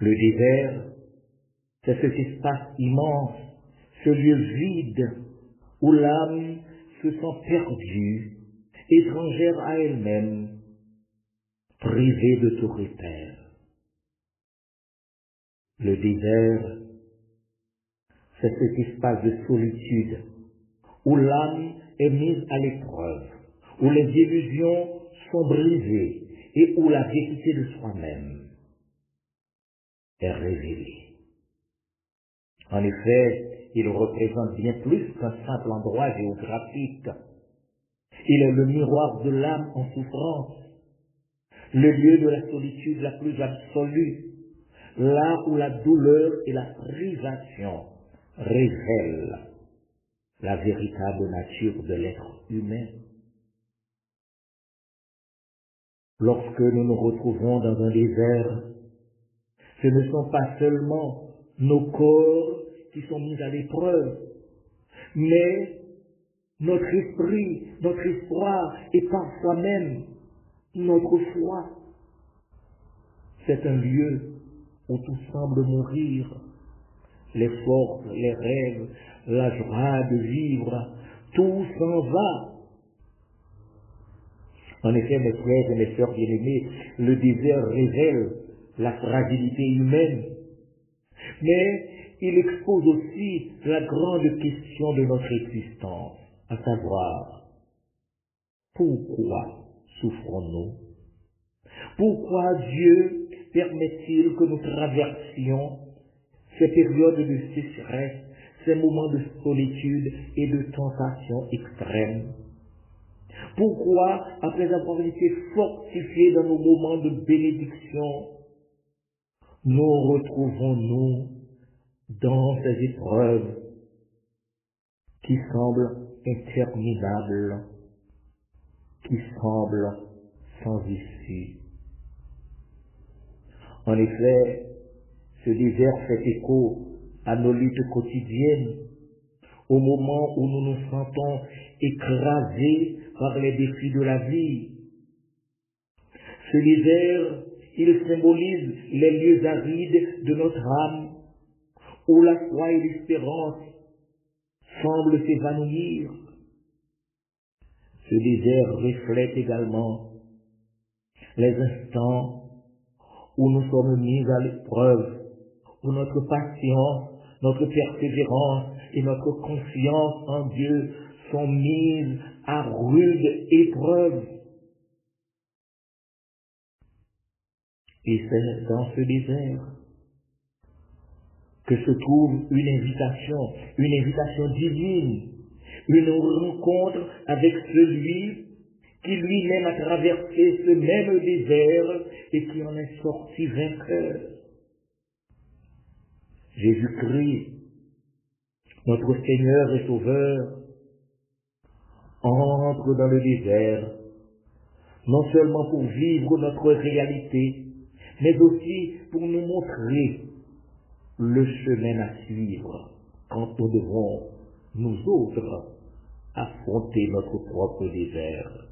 S4: Le désert, c'est cet espace immense, ce lieu vide où l'âme se sent perdue, étrangère à elle-même, privée de tout repère. Le désert, c'est cet espace de solitude où l'âme est mise à l'épreuve, où les illusions sont brisées et où la vérité de soi-même est révélée. En effet, il représente bien plus qu'un simple endroit géographique. Il est le miroir de l'âme en souffrance, le lieu de la solitude la plus absolue, là où la douleur et la privation révèlent la véritable nature de l'être humain. Lorsque nous nous retrouvons dans un désert, ce ne sont pas seulement nos corps qui sont mis à l'épreuve, mais notre esprit, notre espoir et parfois même notre foi. C'est un lieu où tout semble mourir. Les forces, les rêves, la joie de vivre, tout s'en va. En effet, mes frères et mes sœurs bien-aimés, le désert révèle la fragilité humaine, mais il expose aussi la grande question de notre existence, à savoir, pourquoi souffrons-nous? Pourquoi Dieu permet-il que nous traversions ces périodes de sécheresse, ces moments de solitude et de tentation extrême? Pourquoi, après avoir été fortifiés dans nos moments de bénédiction, nous retrouvons-nous dans ces épreuves qui semblent interminables, qui semblent sans issue? En effet, ce désert fait écho à nos luttes quotidiennes, au moment où nous nous sentons écrasés par les défis de la vie. Ce désert, il symbolise les lieux arides de notre âme, où la foi et l'espérance semblent s'évanouir. Ce désert reflète également les instants où nous sommes mis à l'épreuve, où notre patience, notre persévérance et notre confiance en Dieu sont mises à rude épreuve. Et c'est dans ce désert que se trouve une invitation divine, une rencontre avec celui qui lui-même a traversé ce même désert et qui en est sorti vainqueur. Jésus-Christ, notre Seigneur et Sauveur, entre dans le désert, non seulement pour vivre notre réalité, mais aussi pour nous montrer le chemin à suivre quand nous devons, nous autres, affronter notre propre désert.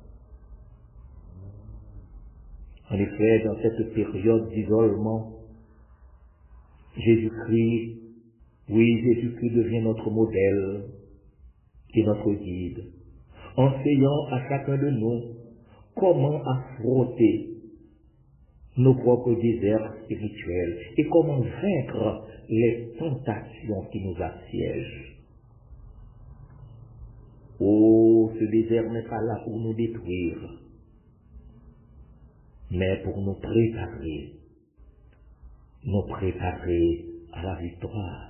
S4: En effet, dans cette période d'isolement, Jésus-Christ devient notre modèle et notre guide, enseignant à chacun de nous comment affronter nos propres déserts spirituels et comment vaincre les tentations qui nous assiègent. Oh, ce désert n'est pas là pour nous détruire, mais pour nous préparer à la victoire.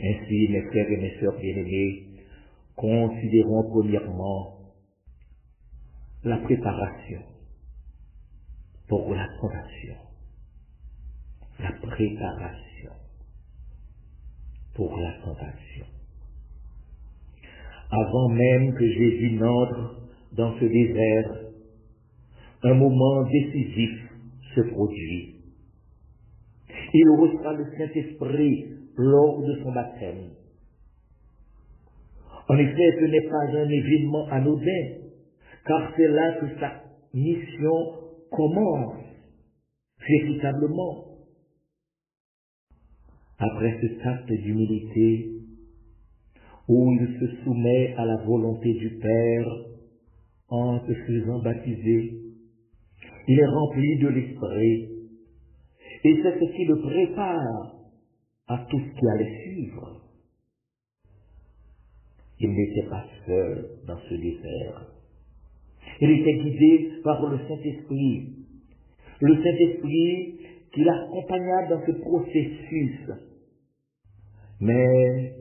S4: Ainsi, mes frères et mes sœurs bien-aimés, considérons premièrement la préparation pour la tentation. La préparation pour la tentation. Avant même que Jésus n'entre dans ce désert, un moment décisif se produit. Il reçoit le Saint-Esprit lors de son baptême. En effet, ce n'est pas un événement anodin, car c'est là que sa mission commence véritablement. Après ce acte d'humilité, où il se soumet à la volonté du Père en se faisant baptiser, il est rempli de l'Esprit, et c'est ce qui le prépare à tout ce qui allait suivre. Il n'était pas seul dans ce désert. Il était guidé par le Saint-Esprit. Le Saint-Esprit qui l'accompagna dans ce processus. Mais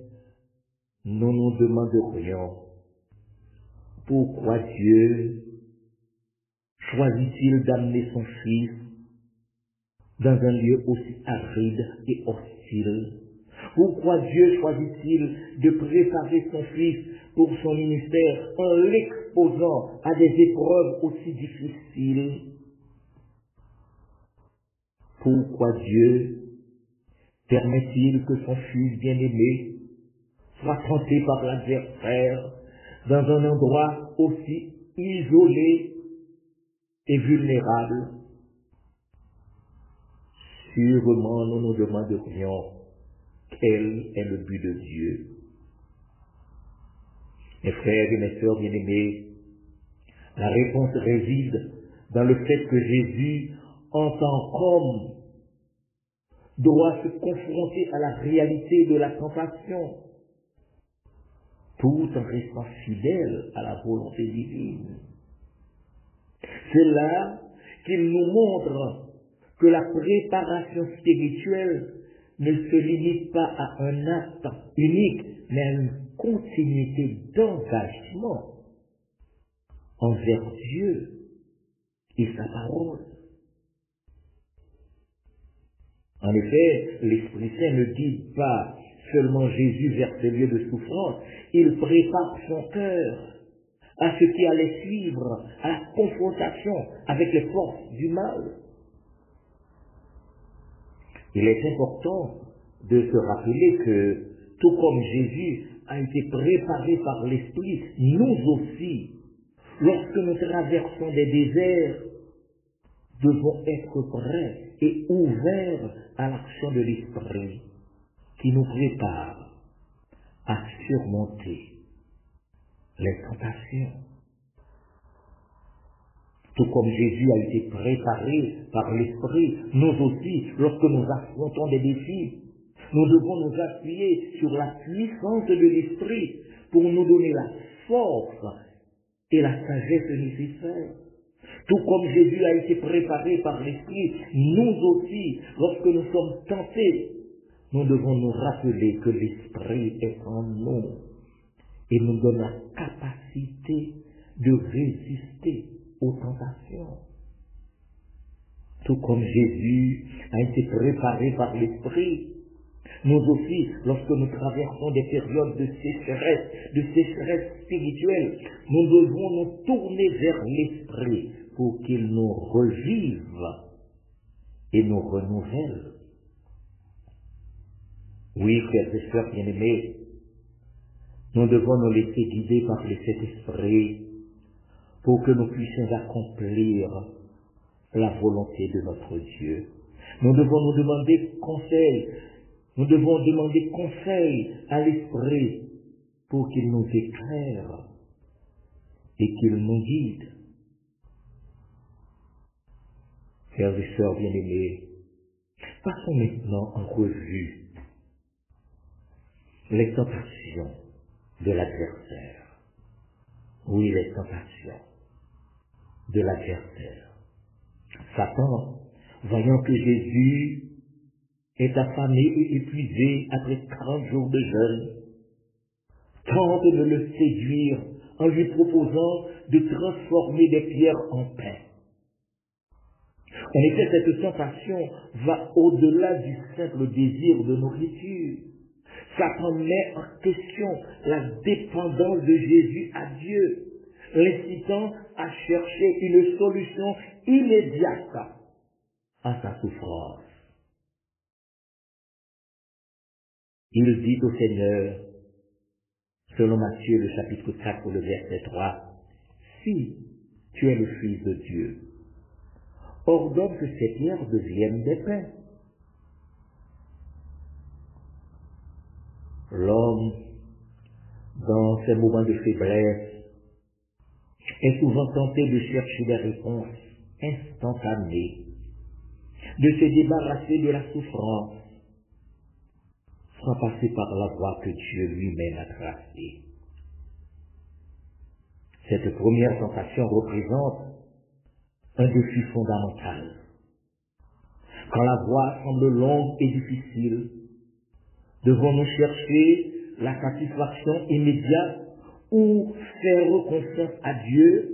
S4: nous nous demanderions pourquoi Dieu choisit-il d'amener son Fils dans un lieu aussi aride et hostile? Pourquoi Dieu choisit-il de préparer son Fils pour son ministère en l'exposant à des épreuves aussi difficiles? Pourquoi Dieu permet-il que son Fils bien-aimé soit tenté par l'adversaire dans un endroit aussi isolé et vulnérable? Sûrement, nous nous demanderions quel est le but de Dieu. Mes frères et mes sœurs bien-aimés, la réponse réside dans le fait que Jésus, en tant qu'homme, doit se confronter à la réalité de la tentation, tout en restant fidèle à la volonté divine. C'est là qu'il nous montre que la préparation spirituelle ne se limite pas à un acte unique, mais à une continuité d'engagement envers Dieu et sa parole. En effet, l'Esprit Saint ne guide pas seulement Jésus vers ce lieu de souffrance, il prépare son cœur à ce qui allait suivre, à la confrontation avec les forces du mal. Il est important de se rappeler que, tout comme Jésus a été préparé par l'Esprit, nous aussi, lorsque nous traversons des déserts, devons être prêts et ouverts à l'action de l'Esprit qui nous prépare à surmonter les tentations. Tout comme Jésus a été préparé par l'Esprit, nous aussi, lorsque nous affrontons des défis, nous devons nous appuyer sur la puissance de l'Esprit pour nous donner la force et la sagesse nécessaires. Tout comme Jésus a été préparé par l'Esprit, nous aussi, lorsque nous sommes tentés, nous devons nous rappeler que l'Esprit est en nous et nous donne la capacité de résister aux tentations. Tout comme Jésus a été préparé par l'Esprit, nous aussi, lorsque nous traversons des périodes de sécheresse spirituelle, nous devons nous tourner vers l'Esprit pour qu'il nous revive et nous renouvelle. Oui, frères et sœurs bien-aimés, nous devons nous laisser guider par le Saint-Esprit pour que nous puissions accomplir la volonté de notre Dieu. Nous devons nous demander conseil. Nous devons demander conseil à l'Esprit pour qu'il nous éclaire et qu'il nous guide. Frères et sœurs bien-aimés, passons maintenant en revue les tentations de l'adversaire. Oui, les tentations de l'adversaire. Satan, voyant que Jésus est affamé et épuisé après 40 jours de jeûne, tente de le séduire en lui proposant de transformer des pierres en pain. En effet, cette tentation va au-delà du simple désir de nourriture. Satan met en question la dépendance de Jésus à Dieu, l'incitant à chercher une solution immédiate à sa souffrance. Il dit au Seigneur, selon Matthieu le chapitre 4, le verset 3, « Si tu es le Fils de Dieu, ordonne que ces pierres deviennent des pains. » L'homme, dans ses moments de faiblesse, est souvent tenté de chercher des réponses instantanées, de se débarrasser de la souffrance, sans passer par la voie que Dieu lui-même a tracée. Cette première tentation représente un défi fondamental. Quand la voie semble longue et difficile, devons-nous chercher la satisfaction immédiate ou faire confiance à Dieu?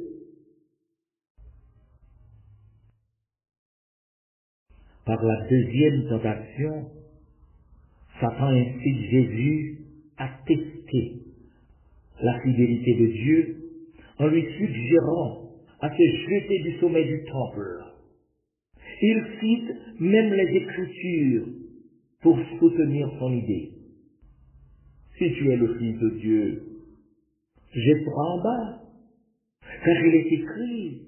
S4: Par la deuxième tentation, Satan incite Jésus à tester la fidélité de Dieu en lui suggérant à se jeter du sommet du temple. Il cite même les Écritures pour soutenir son idée. Si tu es le Fils de Dieu, jette-toi en bas, car il est écrit,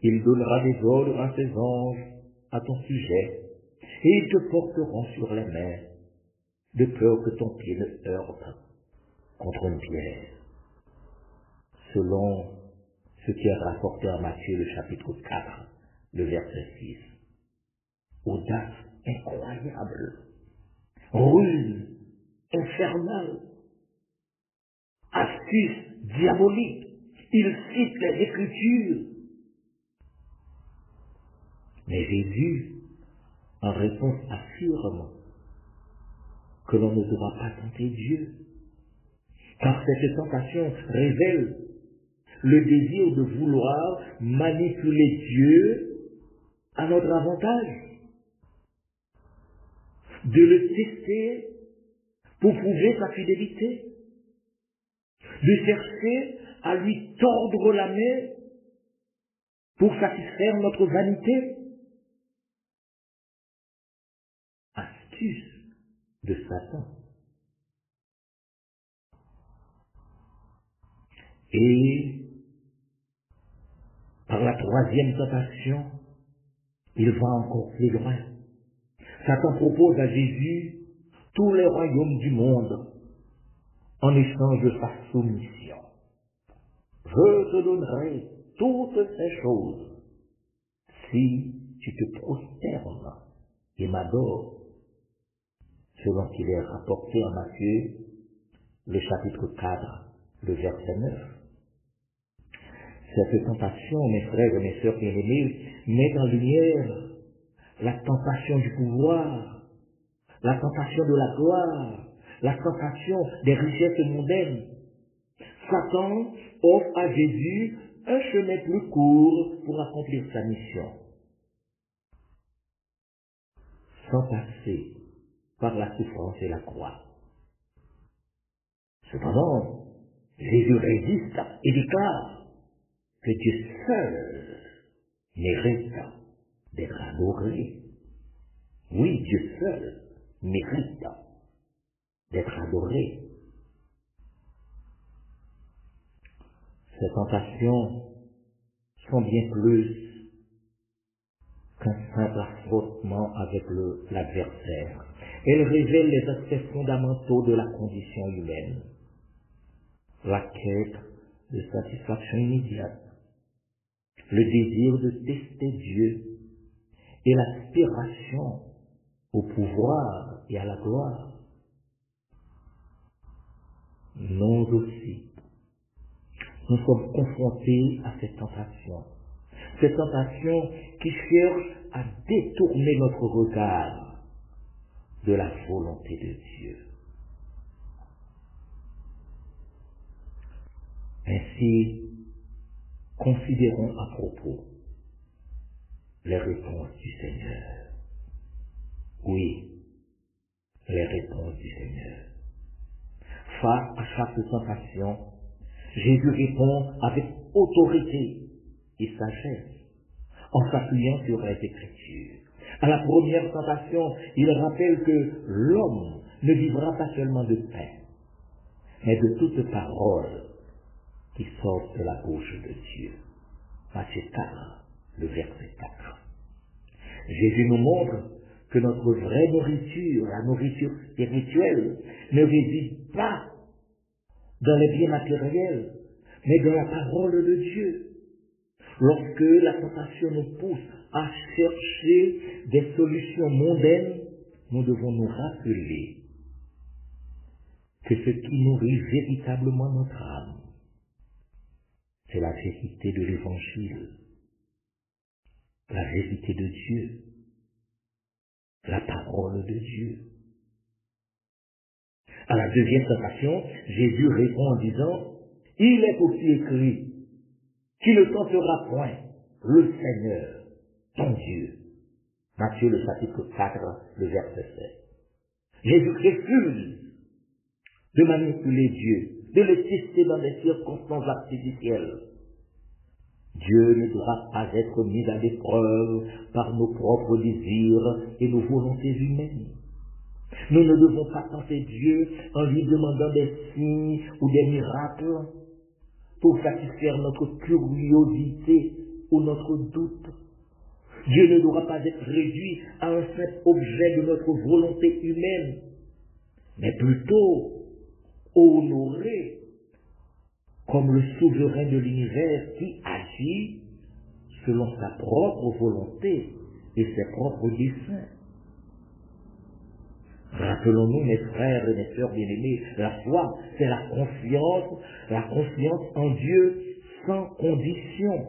S4: il donnera des ordres à ses anges à ton sujet, et ils te porteront sur les mains, de peur que ton pied ne heurte contre une pierre. Selon ce qui est rapporté en Matthieu le chapitre 4, le verset 6. Audace incroyable, ruse infernale, astuce diabolique, il cite les Écritures. Mais Jésus, en réponse, affirme que l'on ne doit pas tenter Dieu, car cette tentation révèle le désir de vouloir manipuler Dieu à notre avantage, de le tester pour prouver sa fidélité, de chercher à lui tordre la main pour satisfaire notre vanité. Astuce de Satan. Et par la troisième tentation, il va encore plus loin. Satan propose à Jésus tous les royaumes du monde en échange de sa soumission. Je te donnerai toutes ces choses si tu te prosternes et m'adores, selon qu'il est rapporté en Matthieu, le chapitre 4, le verset 9. Cette tentation, mes frères et mes sœurs bien-aimés, met en lumière la tentation du pouvoir, la tentation de la gloire, la tentation des richesses mondaines. Satan offre à Jésus un chemin plus court pour accomplir sa mission, sans passer par la souffrance et la croix. Cependant, Jésus résiste et déclare que Dieu seul mérite d'être adoré. Oui, Dieu seul mérite d'être adoré. Ces tentations sont bien plus qu'un simple affrontement avec l'adversaire. Elles révèlent les aspects fondamentaux de la condition humaine. La quête de satisfaction immédiate, le désir de tester Dieu et l'aspiration au pouvoir et à la gloire. Nous aussi, nous sommes confrontés à cette tentation qui cherche à détourner notre regard de la volonté de Dieu. Ainsi, considérons à propos les réponses du Seigneur. Oui, les réponses du Seigneur. Face à chaque tentation, Jésus répond avec autorité et sagesse, en s'appuyant sur les Écritures. À la première tentation, il rappelle que l'homme ne vivra pas seulement de pain, mais de toute parole qui sort de la bouche de Dieu. Matthieu 4, le verset 4. Jésus nous montre que notre vraie nourriture, la nourriture spirituelle, ne réside pas dans les biens matériels, mais dans la parole de Dieu. Lorsque la tentation nous pousse à chercher des solutions mondaines, nous devons nous rappeler que ce qui nourrit véritablement notre âme, c'est la vérité de l'Évangile, la vérité de Dieu, la parole de Dieu. À la deuxième tentation, Jésus répond en disant, « Il est aussi écrit, qui ne tentera point le Seigneur, ton Dieu. » Matthieu le chapitre 4, le verset 7. Jésus refuse de manipuler Dieu, de le tester dans des circonstances artificielles. Dieu ne doit pas être mis à l'épreuve par nos propres désirs et nos volontés humaines. Nous ne devons pas tenter Dieu en lui demandant des signes ou des miracles pour satisfaire notre curiosité ou notre doute. Dieu ne doit pas être réduit à un simple objet de notre volonté humaine, mais plutôt honoré comme le souverain de l'univers qui agit selon sa propre volonté et ses propres desseins. Rappelons-nous, mes frères et mes sœurs bien-aimés, la foi, c'est la confiance en Dieu sans condition.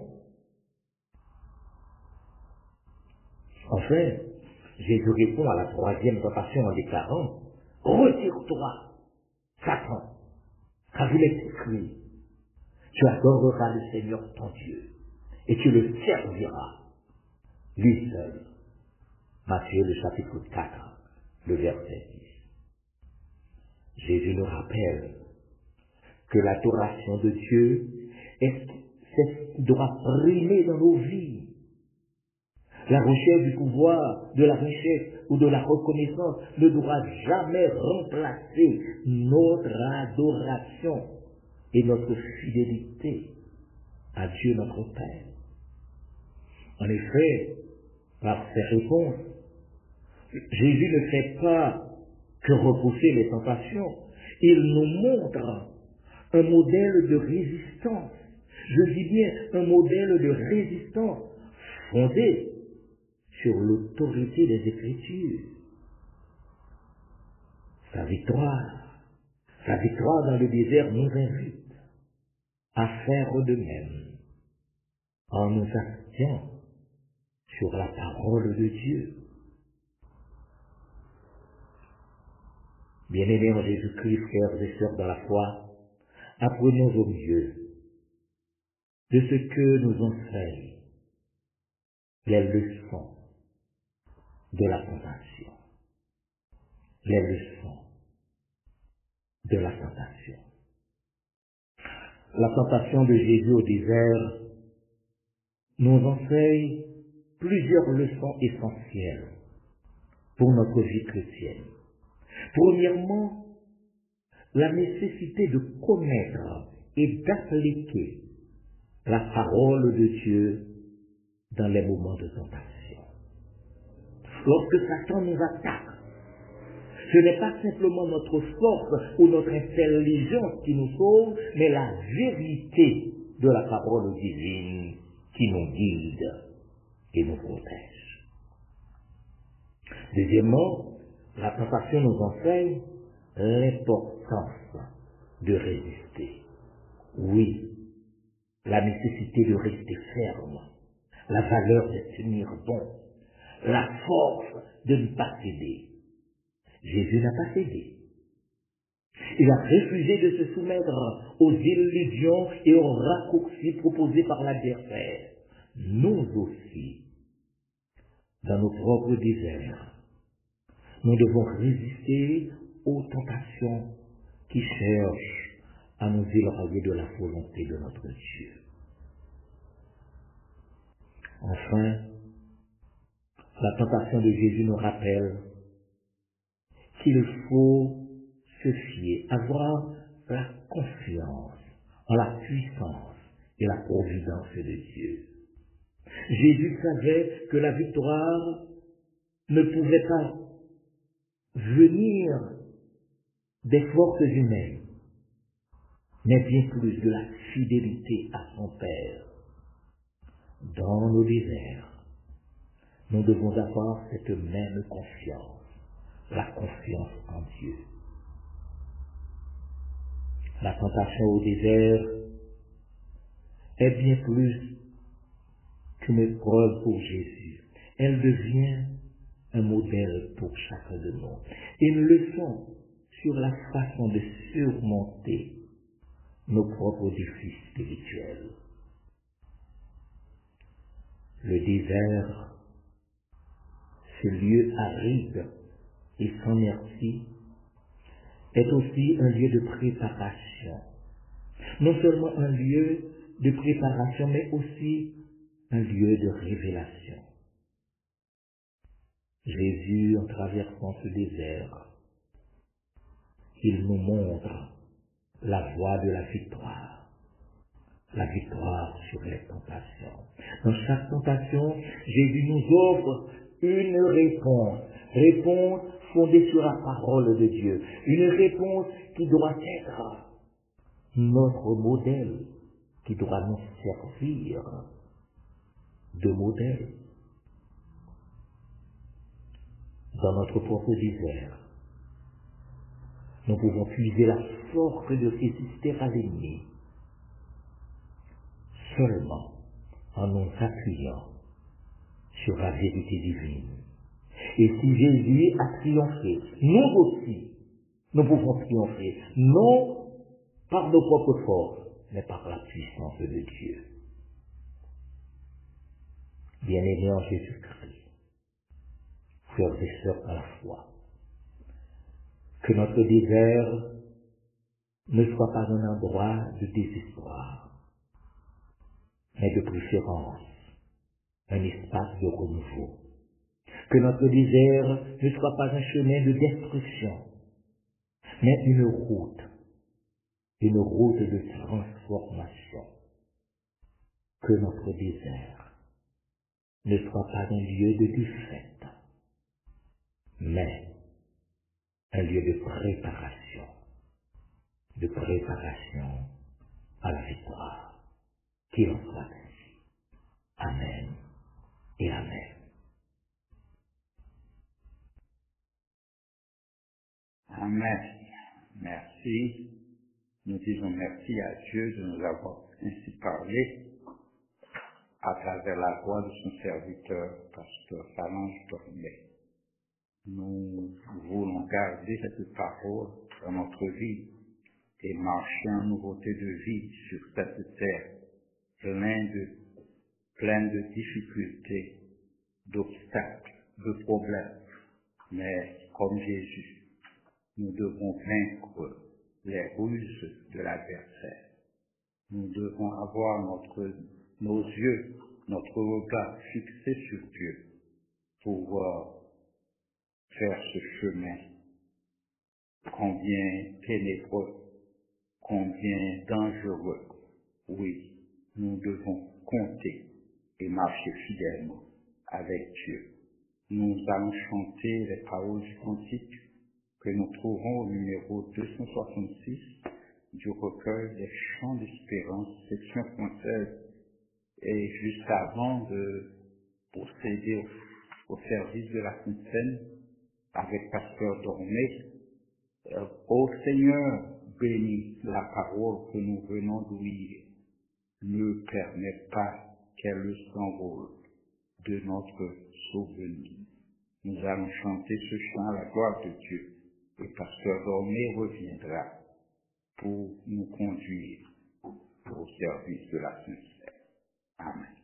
S4: Enfin, Jésus répond à la troisième tentation en déclarant, « Retire-toi, Satan, car il est écrit, tu adoreras le Seigneur ton Dieu, et tu le serviras, lui seul. » Matthieu le chapitre 4, le verset 10. Jésus nous rappelle que l'adoration de Dieu doit primer dans nos vies. La recherche du pouvoir, de la richesse ou de la reconnaissance ne doit jamais remplacer notre adoration et notre fidélité à Dieu notre Père. En effet, par ses réponses, Jésus ne fait pas que repousser les tentations. Il nous montre un modèle de résistance. Je dis bien un modèle de résistance fondé sur l'autorité des Écritures. Sa victoire dans le désert nous invite à faire de même en nous appuyant sur la parole de Dieu. Bien-aimés en Jésus-Christ, frères et sœurs dans la foi, apprenons au mieux de ce que nous enseignent les leçons de la tentation. Les leçons de la tentation. La tentation de Jésus au désert nous enseigne plusieurs leçons essentielles pour notre vie chrétienne. Premièrement, la nécessité de connaître et d'appliquer la parole de Dieu dans les moments de tentation. Lorsque Satan nous attaque, ce n'est pas simplement notre force ou notre intelligence qui nous sauve, mais la vérité de la parole divine qui nous guide et nous protège. Deuxièmement, la tentation nous enseigne l'importance de résister. Oui, la nécessité de rester ferme, la valeur de tenir bon, la force de ne pas céder. Jésus n'a pas cédé. Il a refusé de se soumettre aux illusions et aux raccourcis proposés par l'adversaire. Nous aussi, dans nos propres déserts, nous devons résister aux tentations qui cherchent à nous éloigner de la volonté de notre Dieu. Enfin, la tentation de Jésus nous rappelle qu'il faut se fier, avoir la confiance en la puissance et la providence de Dieu. Jésus savait que la victoire ne pouvait pas venir des forces humaines, mais bien plus de la fidélité à son Père. Dans nos déserts, nous devons avoir cette même confiance, la confiance en Dieu. La tentation au désert est bien plus qu'une épreuve pour Jésus. Elle devient un modèle pour chacun de nous. Une leçon sur la façon de surmonter nos propres défis spirituels. Le désert, ce lieu aride et sans merci, est aussi un lieu de préparation. Non seulement un lieu de préparation, mais aussi un lieu de révélation. Jésus, en traversant ce désert, il nous montre la voie de la victoire sur les tentations. Dans chaque tentation, Jésus nous offre une réponse fondée sur la parole de Dieu, une réponse qui doit être notre modèle, qui doit nous servir de modèle. Dans notre propre désert, nous pouvons puiser la force de résister à l'ennemi seulement en nous appuyant sur la vérité divine. Et si Jésus a triomphé, nous aussi, nous pouvons triompher, non par nos propres forces, mais par la puissance de Dieu. Bien-aimés en Jésus-Christ, frères et sœurs à la foi, que notre désert ne soit pas un endroit de désespoir, mais de préférence un espace de renouveau. Que notre désert ne soit pas un chemin de destruction, mais une route de transformation. Que notre désert ne soit pas un lieu de défaite, mais un lieu de préparation à la victoire. Qu'il en soit ainsi. Amen et Amen.
S2: Amen. Merci. Nous disons merci à Dieu de nous avoir ainsi parlé à travers la voix de son serviteur, pasteur Phalange Dormet. Nous voulons garder cette parole dans notre vie et marcher en nouveauté de vie sur cette terre pleine de difficultés, d'obstacles, de problèmes. Mais comme Jésus, nous devons vaincre les ruses de l'adversaire. Nous devons avoir nos yeux, notre regard fixé sur Dieu pour faire ce chemin combien ténébreux, combien dangereux. Oui, nous devons compter et marcher fidèlement avec Dieu. Nous allons chanter les paroles du cantique que nous trouvons au numéro 266 du recueil des chants d'espérance, section française. Et juste avant de procéder au service de la Sainte Seine avec pasteur Dormet, ô Seigneur, bénis la parole que nous venons d'ouïr. Ne permets pas qu'elle s'envole de notre souvenir. nous allons chanter ce chant à la gloire de Dieu. Et Pasteur Dormé reviendra pour nous conduire au service de la Sainte-Seine. Amen.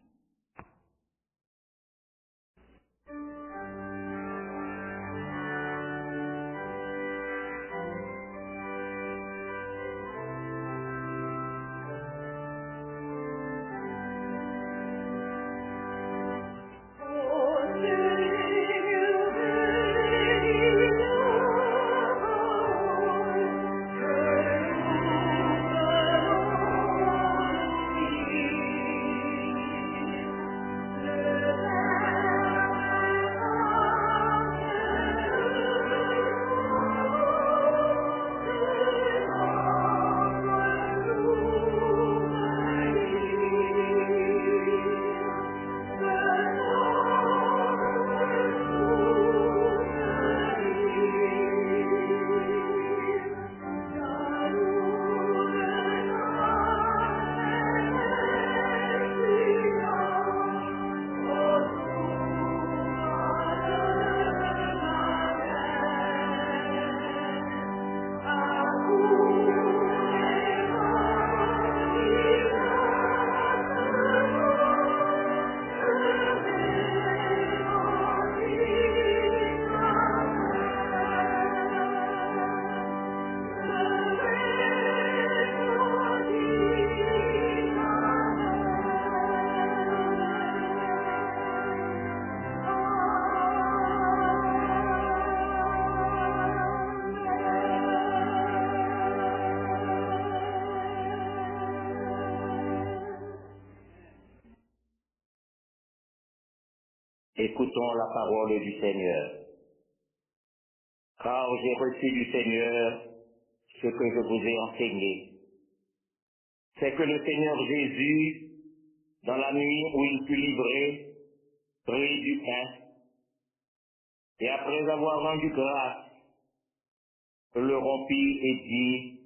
S4: Écoutons la parole du Seigneur. Car j'ai reçu du Seigneur ce que je vous ai enseigné. C'est que le Seigneur Jésus, dans la nuit où il fut livré, prit du pain, et après avoir rendu grâce, le rompit et dit,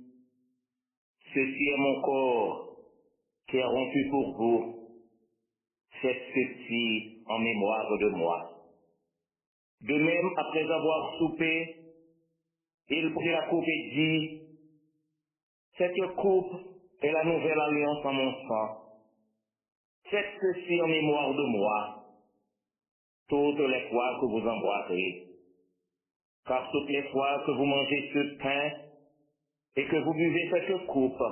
S4: « Ceci est mon corps qui est rompu pour vous. Faites ceci en mémoire de moi. » De même, après avoir soupé, il prit la coupe et dit, « Cette coupe est la nouvelle alliance en mon sang. Faites ceci en mémoire de moi, toutes les fois que vous en boirez. Car toutes les fois que vous mangez ce pain et que vous buvez cette coupe,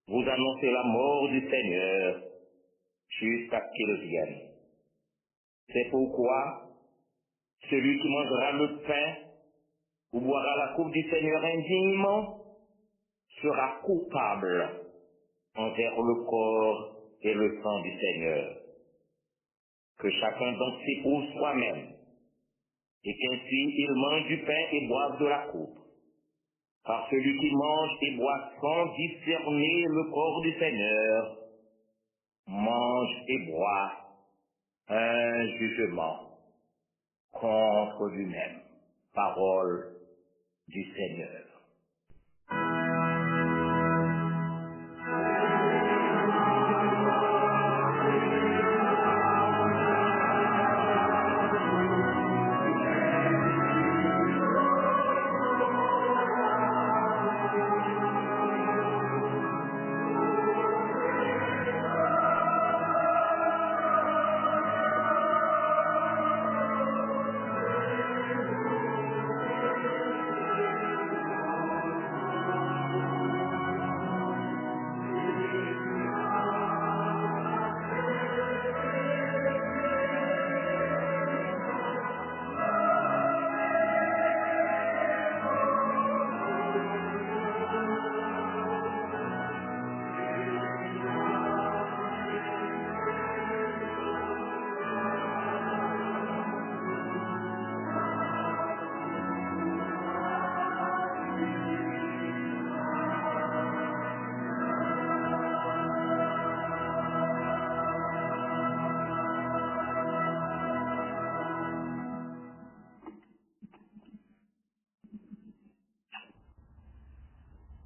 S4: vous annoncez la mort du Seigneur jusqu'à ce qu'il vienne. C'est pourquoi celui qui mangera le pain ou boira la coupe du Seigneur indignement sera coupable envers le corps et le sang du Seigneur. Que chacun donc s'éprouve soi-même, et qu'ainsi il mange du pain et boive de la coupe. Car celui qui mange et boit sans discerner le corps du Seigneur mange et boit un jugement contre lui-même. Parole du Seigneur.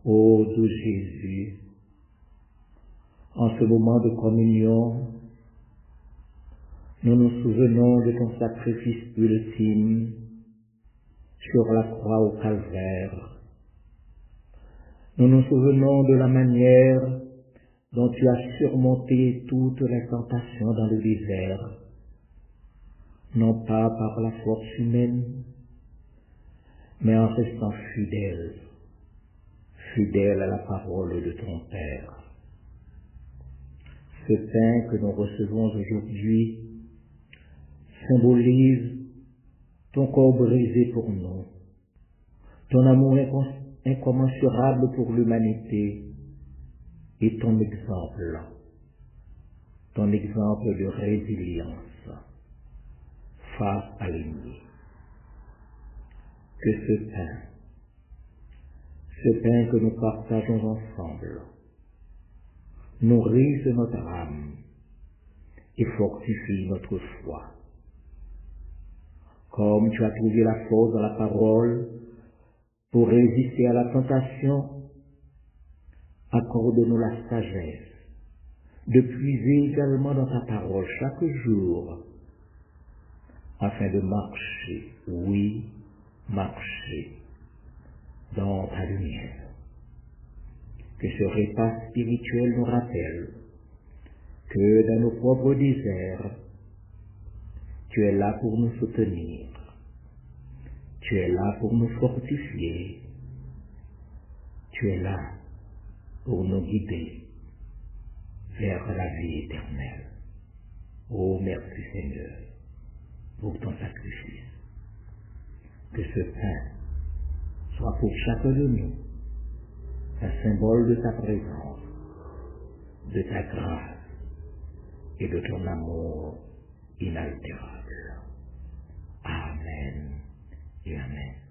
S4: Ô doux Jésus, en ce moment de communion, nous nous souvenons de ton sacrifice ultime sur la croix au calvaire. Nous nous souvenons de la manière dont tu as surmonté toutes les tentations dans le désert, non pas par la force humaine, mais en restant fidèle à la parole de ton Père. Ce pain que nous recevons aujourd'hui symbolise ton corps brisé pour nous, ton amour incommensurable pour l'humanité et ton exemple de résilience face à l'ennemi. Que ce pain que nous partageons ensemble, nourrisse notre âme et fortifie notre foi. Comme tu as trouvé la force dans la parole pour résister à la tentation, accorde-nous la sagesse de puiser également dans ta parole chaque jour afin de marcher dans ta lumière. Que ce repas spirituel nous rappelle que dans nos propres déserts, tu es là pour nous soutenir, tu es là pour nous fortifier, tu es là pour nous guider vers la vie éternelle. Oh, merci Seigneur pour ton sacrifice. Que ce pain soit pour chacun de nous un symbole de ta présence, de ta grâce et de ton amour inaltérable. Amen et Amen.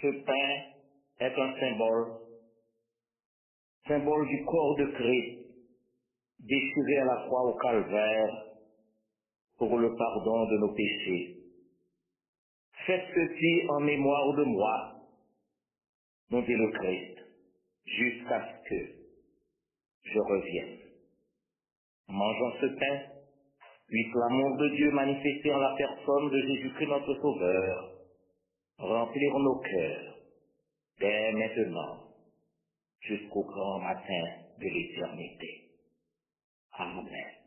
S5: Ce pain est un symbole du corps de Christ, déchiré à la croix au calvaire pour le pardon de nos péchés. Faites ceci en mémoire de moi, nous dit le Christ, jusqu'à ce que je revienne. Mangeons ce pain, puisse l'amour de Dieu manifesté en la personne de Jésus-Christ notre Sauveur remplir nos cœurs dès maintenant jusqu'au grand matin de l'éternité. Amen.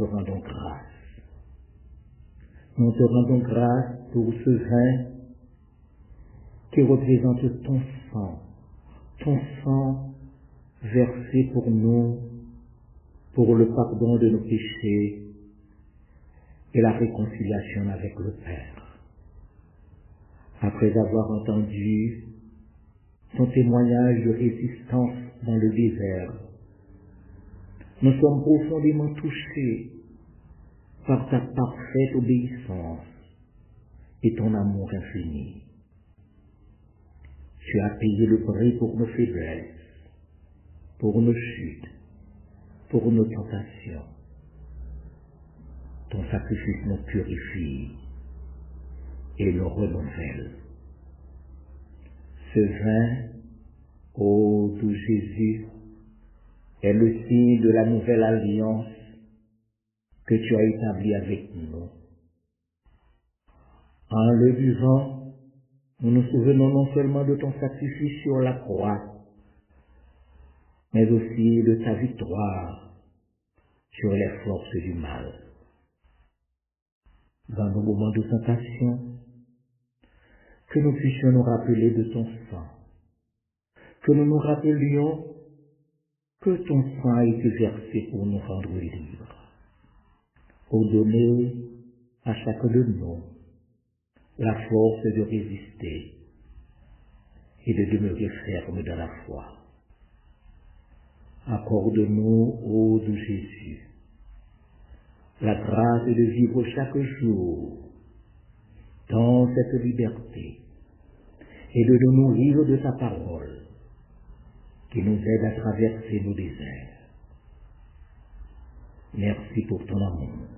S4: te rendons grâce. Nous te rendons grâce pour ce vin qui représente ton sang versé pour nous, pour le pardon de nos péchés et la réconciliation avec le Père. Après avoir entendu ton témoignage de résistance dans le désert, nous sommes profondément touchés par ta parfaite obéissance et ton amour infini. Tu as payé le prix pour nos faiblesses, pour nos chutes, pour nos tentations. Ton sacrifice nous purifie et nous renouvelle. Ce vin, ô doux Jésus, est le signe de la nouvelle alliance que tu as établie avec nous. En le buvant, nous nous souvenons non seulement de ton sacrifice sur la croix, mais aussi de ta victoire sur les forces du mal. Dans nos moments de tentation, que nous puissions nous rappeler de ton sang, que nous nous rappelions que ton sang a été versé pour nous rendre libres, pour donner à chacun de nous la force de résister et de demeurer ferme dans la foi. Accorde-nous, ô doux Jésus, la grâce de vivre chaque jour dans cette liberté et de nous nourrir de ta parole qui nous aide à traverser nos déserts. Merci pour ton amour,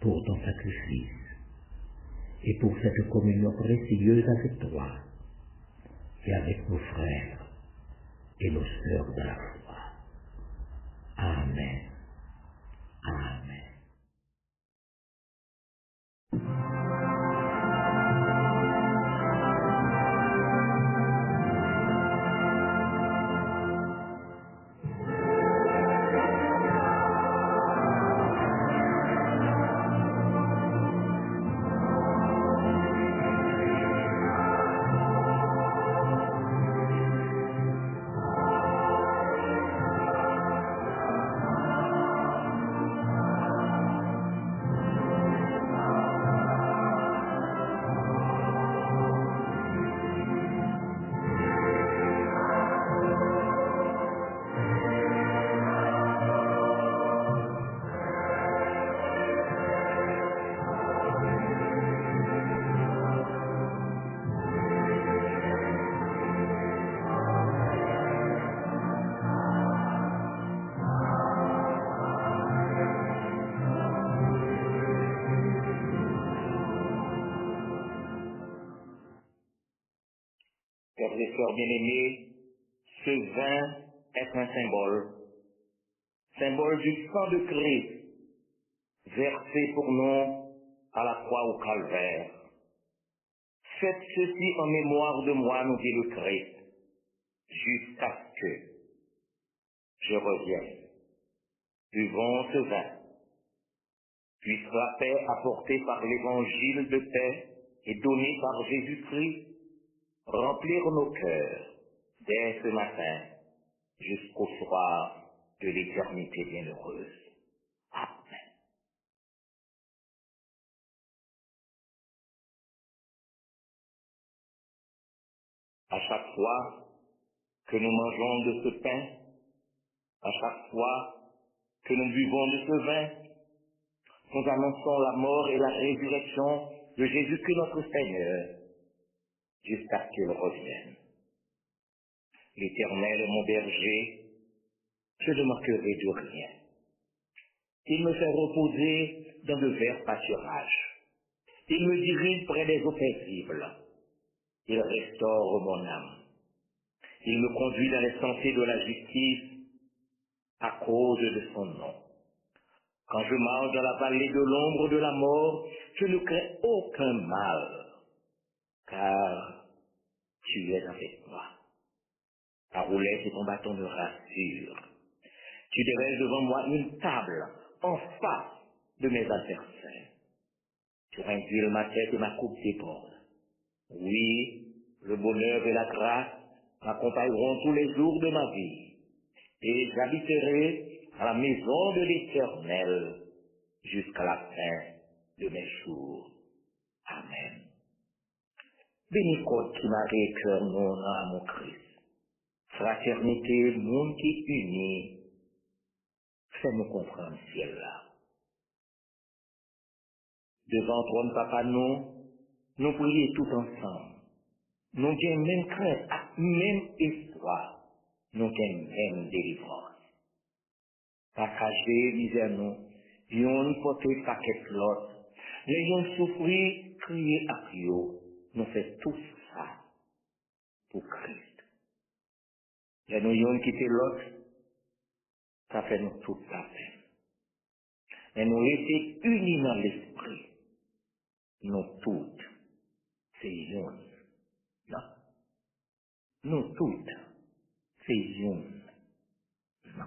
S4: pour ton sacrifice et pour cette communion précieuse avec toi et avec nos frères et nos sœurs de la foi. Amen. Amen.
S5: Frères et sœurs bien-aimés, ce vin est un symbole du sang de Christ, versé pour nous à la croix au calvaire. Faites ceci en mémoire de moi, nous dit le Christ, jusqu'à ce que je revienne. Buvons ce vin. Puisse la paix apportée par l'évangile de paix et donnée par Jésus-Christ remplir nos cœurs dès ce matin jusqu'au soir de l'éternité bienheureuse. Amen. À chaque fois que nous mangeons de ce pain, à chaque fois que nous buvons de ce vin, nous annonçons la mort et la résurrection de Jésus-Christ notre Seigneur, jusqu'à ce qu'il revienne. L'Éternel est mon berger, je ne manquerai de rien. Il me fait reposer dans de verts pâturages. Il me dirige près des eaux paisibles. Il restaure mon âme. Il me conduit dans les sentiers de la justice à cause de son nom. Quand je marche dans la vallée de l'ombre de la mort, je ne crains aucun mal, car tu es avec moi. Ta roulette et ton bâton me rassurent. Tu dresses devant moi une table en face de mes adversaires. Tu induis ma tête et ma coupe déborde. Oui, le bonheur et la grâce m'accompagneront tous les jours de ma vie, et j'habiterai à la maison de l'Éternel jusqu'à la fin de mes jours. Amen. Béni côte qui m'a cœur non à mon Christ. Fraternité, monde qui unit, fais-nous comprendre ciel là. Devant trône papa nous prions tout ensemble. Nous avons même crainte, même espoir, nous avons même délivrance. Partager, misère nous, yon porter paquet l'autre, les gens souffrir, crier à Dieu, nous faisons tout ça pour Christ. Les nous yon quitter l'autre, ça fait nous toute la peine. Mais nous rester unis dans l'esprit, nous toutes, c'est une. Non. Nous toutes, c'est une. Non.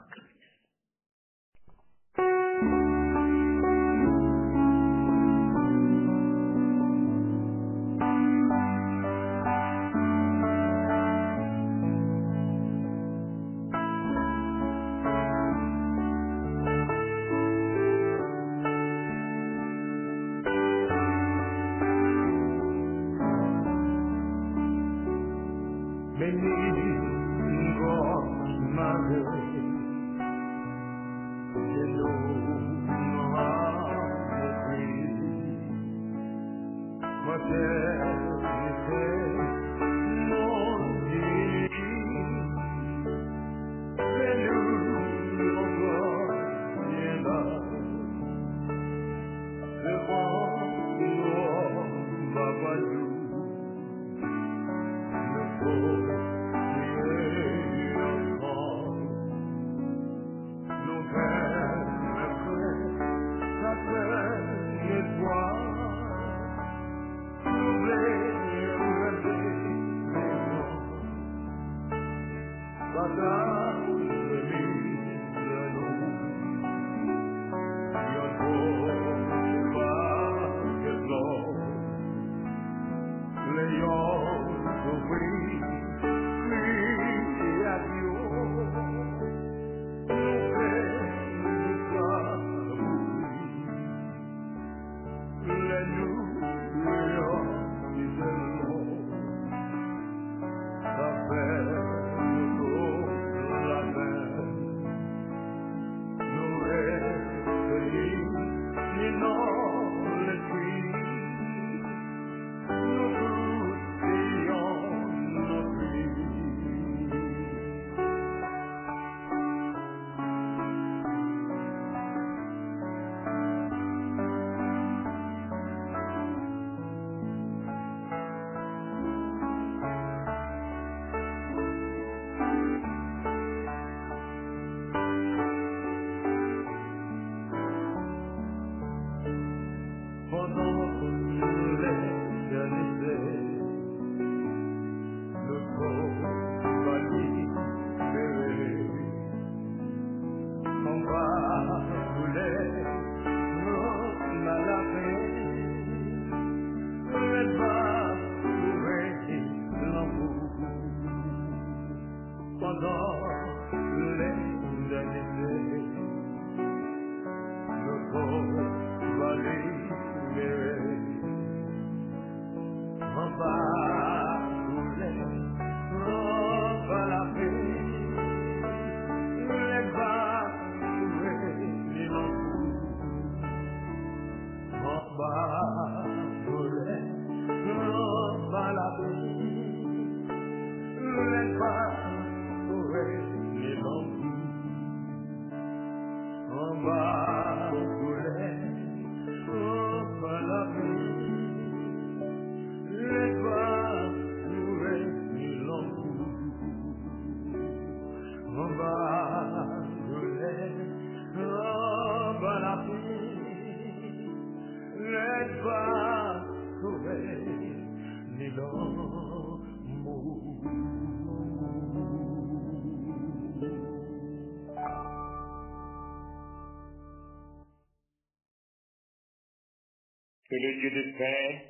S5: Que le Dieu de paix,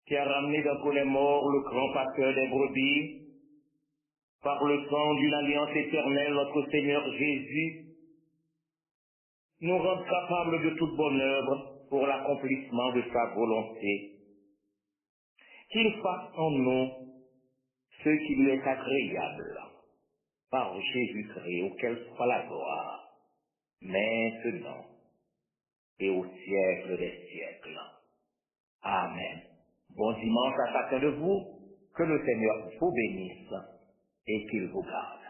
S5: qui a ramené d'entre les morts le grand pasteur des brebis, par le sang d'une alliance éternelle, notre Seigneur Jésus, nous rende capables de toute bonne œuvre pour l'accomplissement de sa volonté. Qu'il fasse en nous ce qui lui est agréable, par Jésus-Christ, auquel soit la gloire, maintenant et au siècle des siècles. Amen. Bon dimanche à chacun de vous, que le Seigneur vous bénisse et qu'il vous garde.